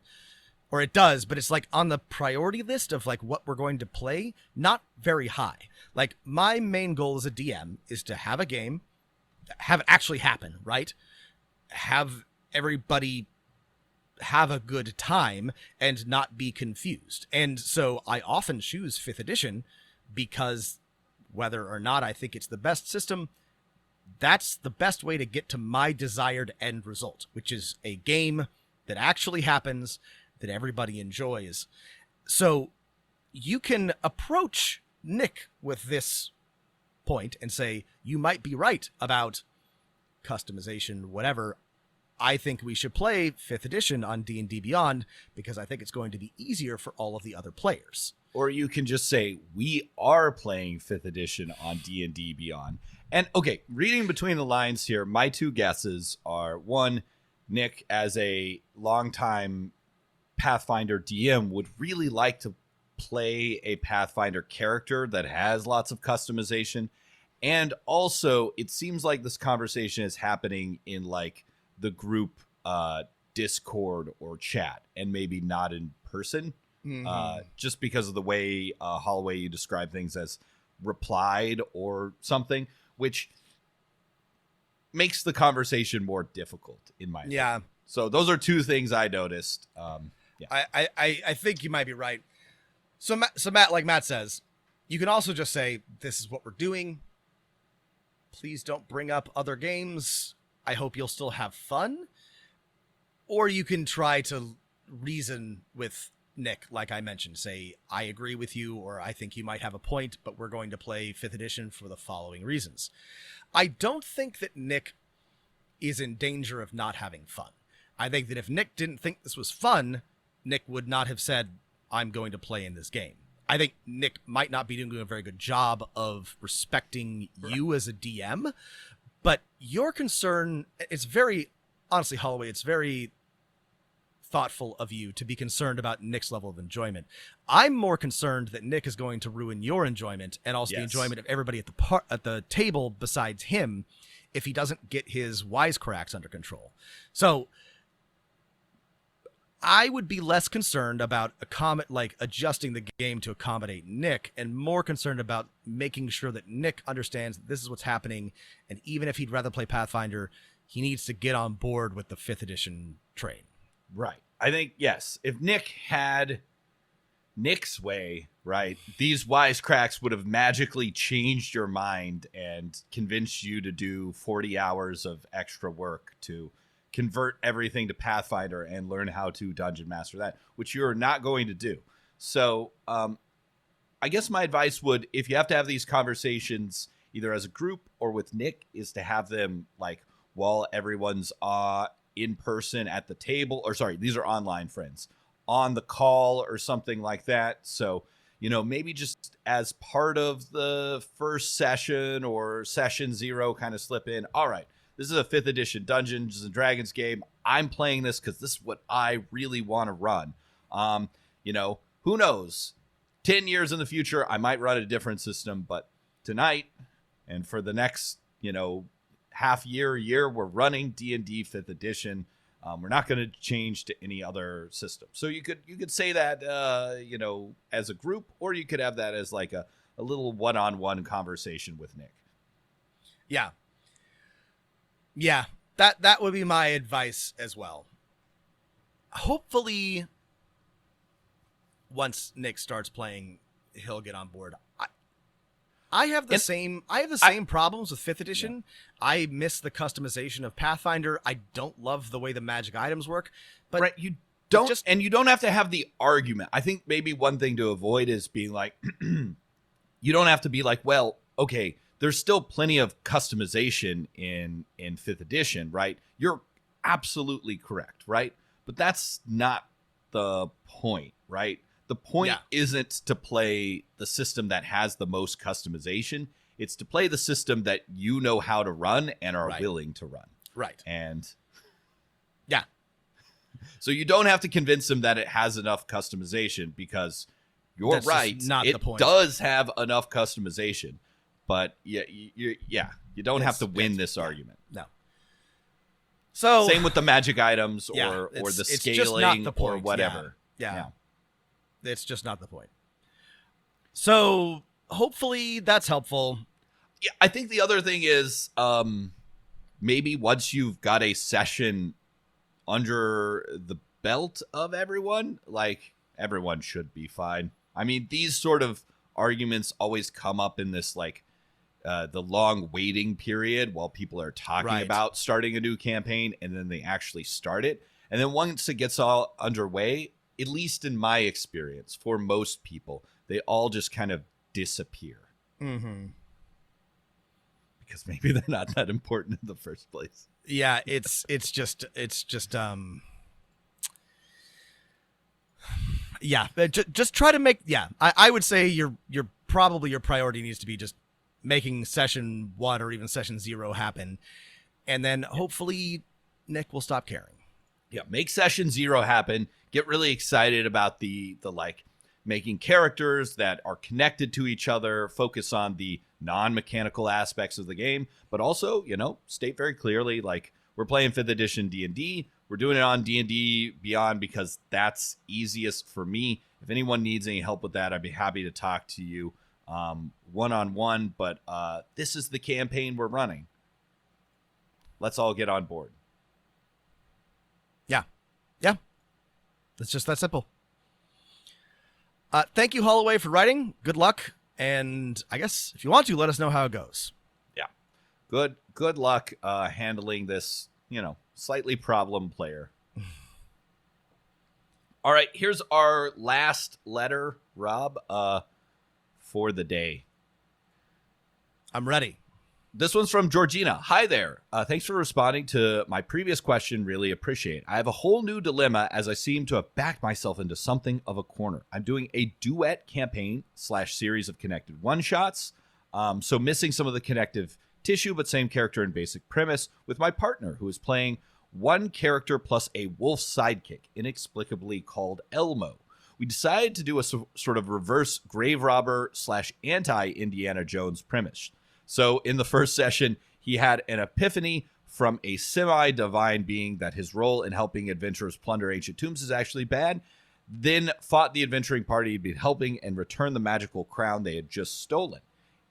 Or it does, but it's like on the priority list of like what we're going to play, not very high. Like my main goal as a DM is to have a game, have it actually happen, right? Have everybody have a good time and not be confused. And so I often choose 5th edition because whether or not I think it's the best system, that's the best way to get to my desired end result, which is a game that actually happens, that everybody enjoys. So you can approach Nick with this point and say, you might be right about customization, whatever. I think we should play 5th edition on D&D Beyond because I think it's going to be easier for all of the other players. Or you can just say, we are playing 5th edition on D&D Beyond. And okay, reading between the lines here, my 2 guesses are, 1, Nick, as a longtime Pathfinder DM, would really like to play a Pathfinder character that has lots of customization. And also, it seems like this conversation is happening in like the group Discord or chat, and maybe not in person. Just because of the way Holloway, you describe things as replied or something, which makes the conversation more difficult in my opinion. So those are 2 things I noticed. I think you might be right. So Matt, like Matt says, you can also just say, this is what we're doing. Please don't bring up other games. I hope you'll still have fun. Or you can try to reason with Nick, like I mentioned. Say, I agree with you, or I think you might have a point, but we're going to play 5th edition for the following reasons. I don't think that Nick is in danger of not having fun. I think that if Nick didn't think this was fun, Nick would not have said, I'm going to play in this game. I think Nick might not be doing a very good job of respecting you as a DM, but your concern, it's very, honestly, Holloway, it's very thoughtful of you to be concerned about Nick's level of enjoyment. I'm more concerned that Nick is going to ruin your enjoyment and also the enjoyment of everybody at the table besides him if he doesn't get his wisecracks under control. So I would be less concerned about adjusting the game to accommodate Nick, and more concerned about making sure that Nick understands that this is what's happening, and even if he'd rather play Pathfinder, he needs to get on board with the 5th edition train. Right. I think, yes, if Nick had Nick's way, right, these wisecracks would have magically changed your mind and convinced you to do 40 hours of extra work to convert everything to Pathfinder and learn how to dungeon master that, which you're not going to do. So I guess my advice would, if you have to have these conversations either as a group or with Nick, is to have them like while everyone's in person at the table, or sorry, these are online friends, on the call or something like that. So, you know, maybe just as part of the first session or session 0 kind of slip in, all right, this is a 5th edition Dungeons and Dragons game. I'm playing this because this is what I really want to run. You know, who knows? 10 years in the future, I might run a different system, but tonight and for the next, you know, year, we're running D&D 5th edition. We're not going to change to any other system. So you could say that, you know, as a group, or you could have that as like a little one-on-one conversation with Nick. Yeah. Yeah, that would be my advice as well. Hopefully, once Nick starts playing, he'll get on board. I have the same problems with 5th edition. Yeah. I miss the customization of Pathfinder. I don't love the way the magic items work. But right, you don't have to have the argument. I think maybe one thing to avoid is being like, you don't have to be like, well, okay, there's still plenty of customization in 5th edition, right? You're absolutely correct, right? But that's not the point, right? The point isn't to play the system that has the most customization. It's to play the system that you know how to run and are willing to run. Right. And yeah. So you don't have to convince them that it has enough customization, because you're right. Not the point. It does have enough customization. But you don't have to win this argument. No. So same with the magic items or the scaling or whatever. Yeah. It's just not the point. So hopefully that's helpful. Yeah, I think the other thing is maybe once you've got a session under the belt of everyone, like everyone should be fine. I mean, these sort of arguments always come up in this like the long waiting period while people are talking about starting a new campaign, and then they actually start it. And then once it gets all underway, at least in my experience, for most people, they all just kind of disappear. Mm-hmm. Because maybe they're not that important in the first place. Yeah, it's just yeah, just try to make, I would say your probably your priority needs to be just making session 1 or even session 0 happen, and then hopefully Nick will stop caring. Yeah, make session 0 happen. Get really excited about the like making characters that are connected to each other, focus on the non-mechanical aspects of the game, but also, you know, state very clearly, like, we're playing 5th edition D&D. We're doing it on D&D Beyond because that's easiest for me. If anyone needs any help with that, I'd be happy to talk to you one-on-one, but this is the campaign we're running. Let's all get on board. Yeah. It's just that simple. Thank you, Holloway, for writing. Good luck. And I guess if you want to, let us know how it goes. Yeah. Good luck handling this, you know, slightly problem player. All right, here's our last letter, Rob, for the day. I'm ready. This one's from Georgina. Hi there. Thanks for responding to my previous question. Really appreciate it. I have a whole new dilemma as I seem to have backed myself into something of a corner. I'm doing a duet campaign / series of connected one-shots. So missing some of the connective tissue, but same character and basic premise with my partner who is playing one character plus a wolf sidekick, inexplicably called Elmo. We decided to do a sort of reverse grave robber / anti-Indiana Jones premise. So in the first session, he had an epiphany from a semi-divine being that his role in helping adventurers plunder ancient tombs is actually bad, then fought the adventuring party he'd been helping and returned the magical crown they had just stolen.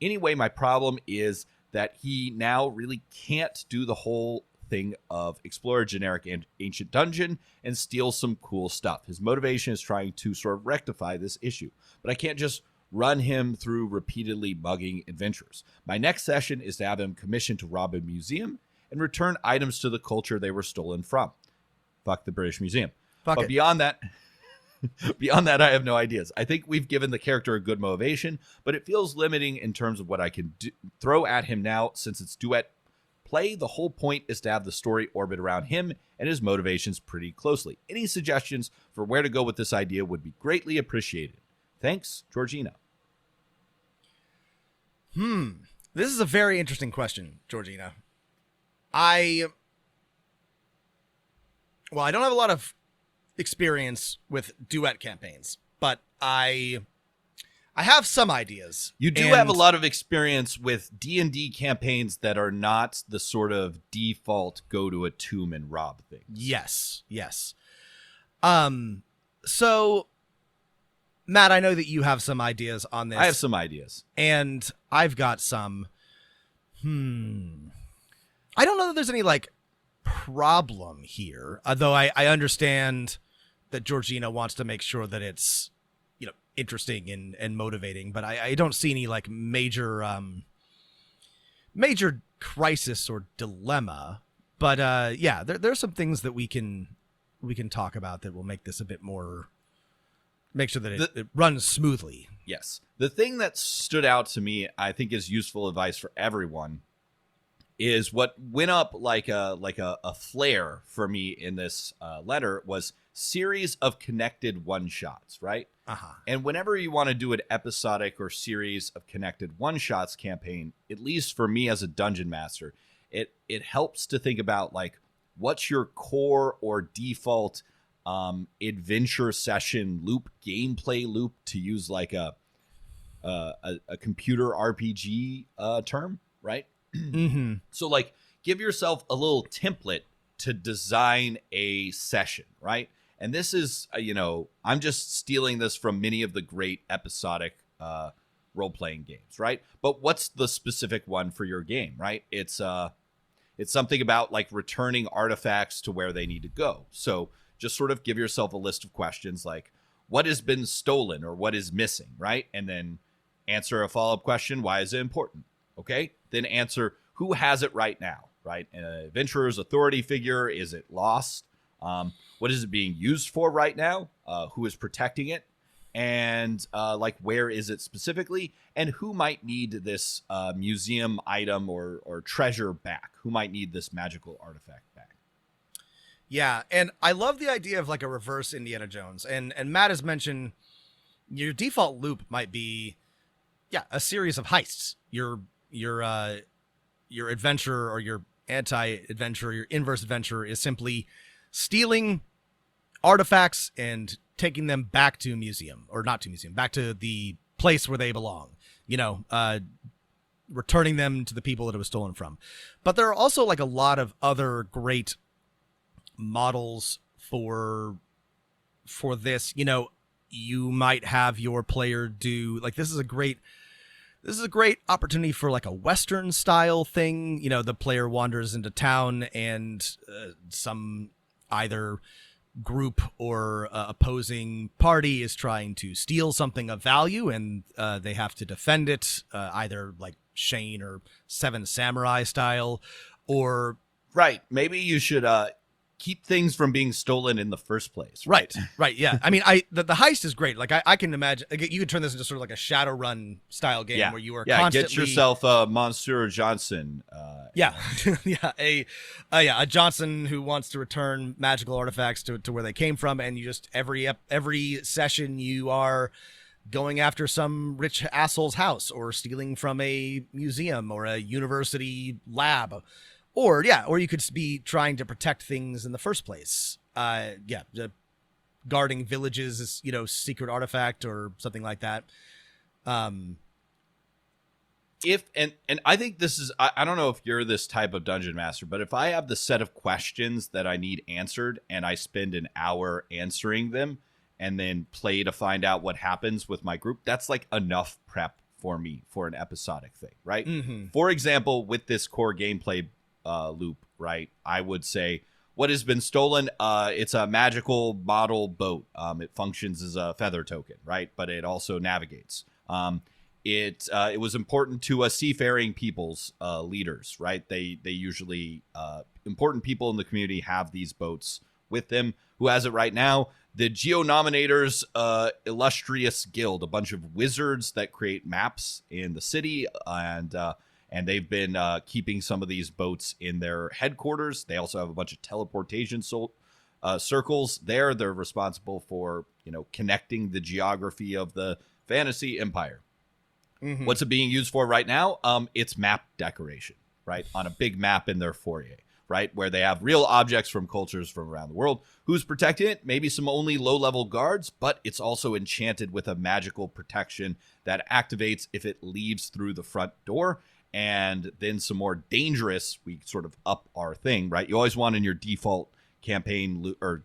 Anyway, my problem is that he now really can't do the whole thing of explore a generic and ancient dungeon and steal some cool stuff. His motivation is trying to sort of rectify this issue, but I can't just run him through repeatedly mugging adventurers. My next session is to have him commissioned to rob a museum and return items to the culture they were stolen from. Fuck the British Museum. But beyond that, I have no ideas. I think we've given the character a good motivation, but it feels limiting in terms of what I can throw at him now since it's duet play. The whole point is to have the story orbit around him and his motivations pretty closely. Any suggestions for where to go with this idea would be greatly appreciated. Thanks, Georgina. This is a very interesting question, Georgina. I don't have a lot of experience with duet campaigns, but I have some ideas. You do have a lot of experience with D&D campaigns that are not the sort of default go to a tomb and rob thing. Yes. So Matt, I know that you have some ideas on this. I have some ideas. And I've got some. I don't know that there's any, problem here. Though I understand that Georgina wants to make sure that it's, interesting and motivating. But I don't see any, major crisis or dilemma. But, there's some things that we can talk about that will make this a bit more... Make sure that it runs smoothly. Yes. The thing that stood out to me, I think is useful advice for everyone, is what went up like a flare for me in this letter was series of connected one-shots, right? Uh-huh. And whenever you want to do an episodic or series of connected one-shots campaign, at least for me as a dungeon master, it helps to think about, what's your core or default adventure session loop, gameplay loop, to use a computer RPG term, right? Mm-hmm. So give yourself a little template to design a session, right? And this is I'm just stealing this from many of the great episodic role-playing games, right? But what's the specific one for your game, right? It's something about returning artifacts to where they need to go. So just sort of give yourself a list of questions like what has been stolen or what is missing, right? And then answer a follow-up question. Why is it important? Okay. Then answer who has it right now, right? An adventurer's authority figure. Is it lost? What is it being used for right now? Who is protecting it? And where is it specifically? And who might need this museum item or treasure back? Who might need this magical artifact back? Yeah, and I love the idea of a reverse Indiana Jones. And Matt has mentioned your default loop might be, a series of heists. Your adventurer or your anti-adventurer, your inverse adventurer is simply stealing artifacts and taking them back to a museum, or not to a museum, back to the place where they belong. Returning them to the people that it was stolen from. But there are also a lot of other great models for this. You might have your player do this is a great opportunity for a Western style thing. The player wanders into town and some either group or opposing party is trying to steal something of value, and they have to defend it, either Shane or Seven Samurai style, or right. Maybe you should keep things from being stolen in the first place. Right. Yeah. I mean, the heist is great. Like I can imagine you could turn this into sort of like a Shadowrun style game where you are constantly get yourself a Monsieur Johnson. A Johnson who wants to return magical artifacts to where they came from, and you just every session you are going after some rich asshole's house or stealing from a museum or a university lab. Or you could be trying to protect things in the first place. Guarding villages, secret artifact or something like that. If I think this is, I don't know if you're this type of dungeon master, but if I have the set of questions that I need answered and I spend an hour answering them and then play to find out what happens with my group, that's like enough prep for me for an episodic thing, right? Mm-hmm. For example, with this core gameplay loop, right, I would say what has been stolen, it's a magical model boat. It functions as a feather token, right, but it also navigates. It was important to seafaring people's leaders, right? They usually important people in the community have these boats with them. Who has it right now? The Geonominators Illustrious Guild, a bunch of wizards that create maps in the city, and they've been keeping some of these boats in their headquarters. They also have a bunch of teleportation circles there. They're responsible for, connecting the geography of the fantasy empire. Mm-hmm. What's it being used for right now? It's map decoration, right? On a big map in their foyer, right? Where they have real objects from cultures from around the world. Who's protecting it? Maybe some only low-level guards, but it's also enchanted with a magical protection that activates if it leaves through the front door. And then some more dangerous, we sort of up our thing, right? You always want in your default campaign or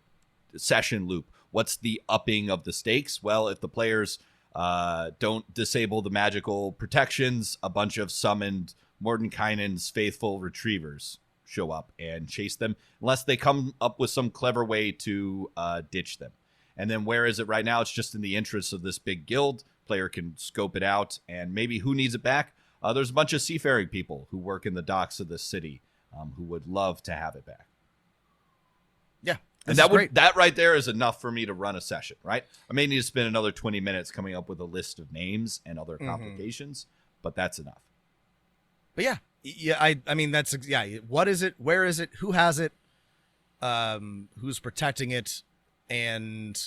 session loop, what's the upping of the stakes? Well, if the players don't disable the magical protections, a bunch of summoned Mordenkainen's faithful retrievers show up and chase them, unless they come up with some clever way to ditch them. And then where is it right now? It's just in the interest of this big guild. Player can scope it out, and maybe who needs it back? There's a bunch of seafaring people who work in the docks of the city who would love to have it back. Yeah. And that right there is enough for me to run a session, right? I may need to spend another 20 minutes coming up with a list of names and other complications, but that's enough. But I mean, that's, what is it? Where is it? Who has it? Who's protecting it? And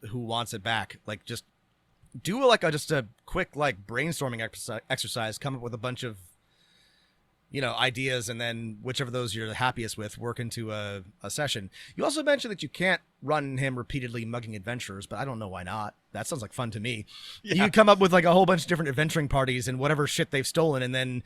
who wants it back? Like, just do just a quick brainstorming exercise, come up with a bunch of ideas, and then whichever those you're the happiest with work into a session. You also mentioned that you can't run him repeatedly mugging adventurers, but I don't know why not. That sounds like fun to me. Yeah. You come up with a whole bunch of different adventuring parties and whatever shit they've stolen, and then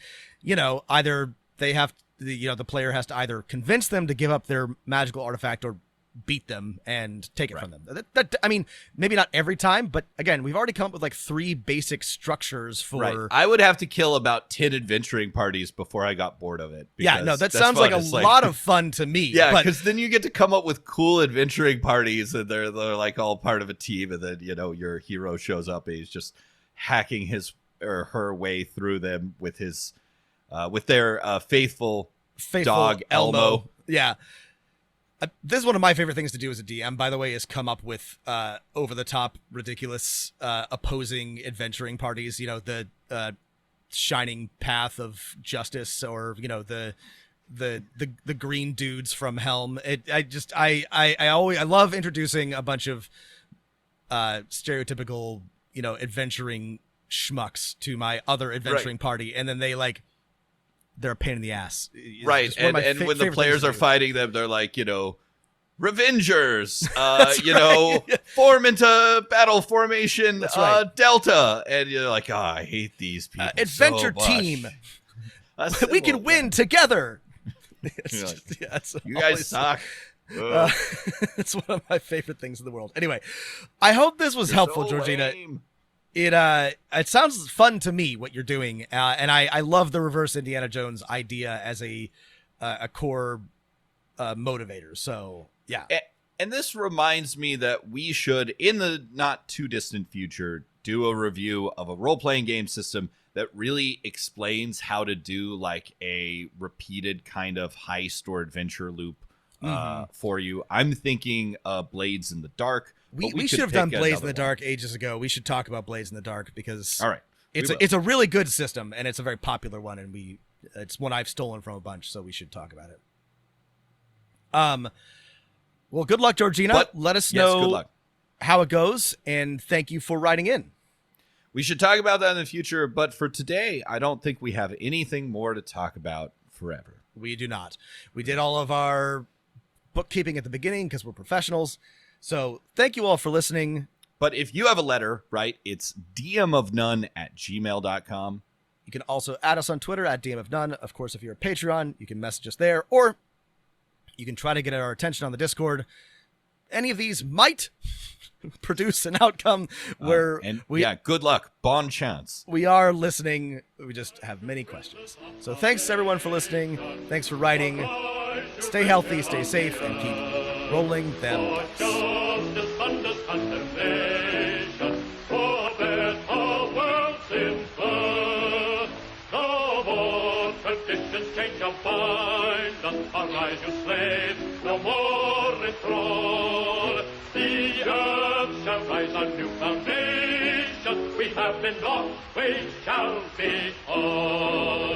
either they have the player has to either convince them to give up their magical artifact or beat them and take it from them. That I mean, maybe not every time, but again, we've already come up with 3 basic structures for. Right. I would have to kill about 10 adventuring parties before I got bored of it. Yeah, no, that sounds like a lot of fun to me. Yeah, because then you get to come up with cool adventuring parties, and they're all part of a team, and then your hero shows up and he's just hacking his or her way through them with his with their faithful dog Elmo. Yeah. This is one of my favorite things to do as a DM, by the way, is come up with over-the-top, ridiculous, opposing adventuring parties. The shining path of justice, or the green dudes from Helm. I love introducing a bunch of stereotypical adventuring schmucks to my other adventuring party, and then they're a pain in the ass. Right. And when the players are fighting them, they're like, Revengers, form into battle formation, Delta. And you're like, I hate these people. Adventure so team. We can win together. You guys suck. It's one of my favorite things in the world. Anyway, I hope this was helpful, so Georgina. Lame. It sounds fun to me what you're doing, and I love the reverse Indiana Jones idea as a core motivator. So yeah, and this reminds me that we should, in the not too distant future, do a review of a role-playing game system that really explains how to do a repeated kind of heist or adventure loop for you. I'm thinking Blades in the Dark. We could should have done pick Blades in another the one. Dark ages ago. We should talk about Blades in the Dark because All right. it's a really good system and it's a very popular one, and it's one I've stolen from a bunch, so we should talk about it. Well, good luck, Georgina. Let us good know luck. how it goes, and thank you for writing in. We should talk about that in the future, but for today, I don't think we have anything more to talk about forever. We do not. We did all of our bookkeeping at the beginning because we're professionals. So thank you all for listening. But if you have a letter, right, it's dmofnone@gmail.com. You can also add us on Twitter at DMofNone. Of course, if you're a Patreon, you can message us there, or you can try to get our attention on the Discord. Any of these might produce an outcome where good luck. Bon chance. We are listening. We just have many questions. So thanks everyone for listening. Thanks for writing. Stay healthy, stay safe, and keep rolling them Arise, you slaves, no more enthrall. The earth shall rise on new foundation. We have been lost, we shall be all.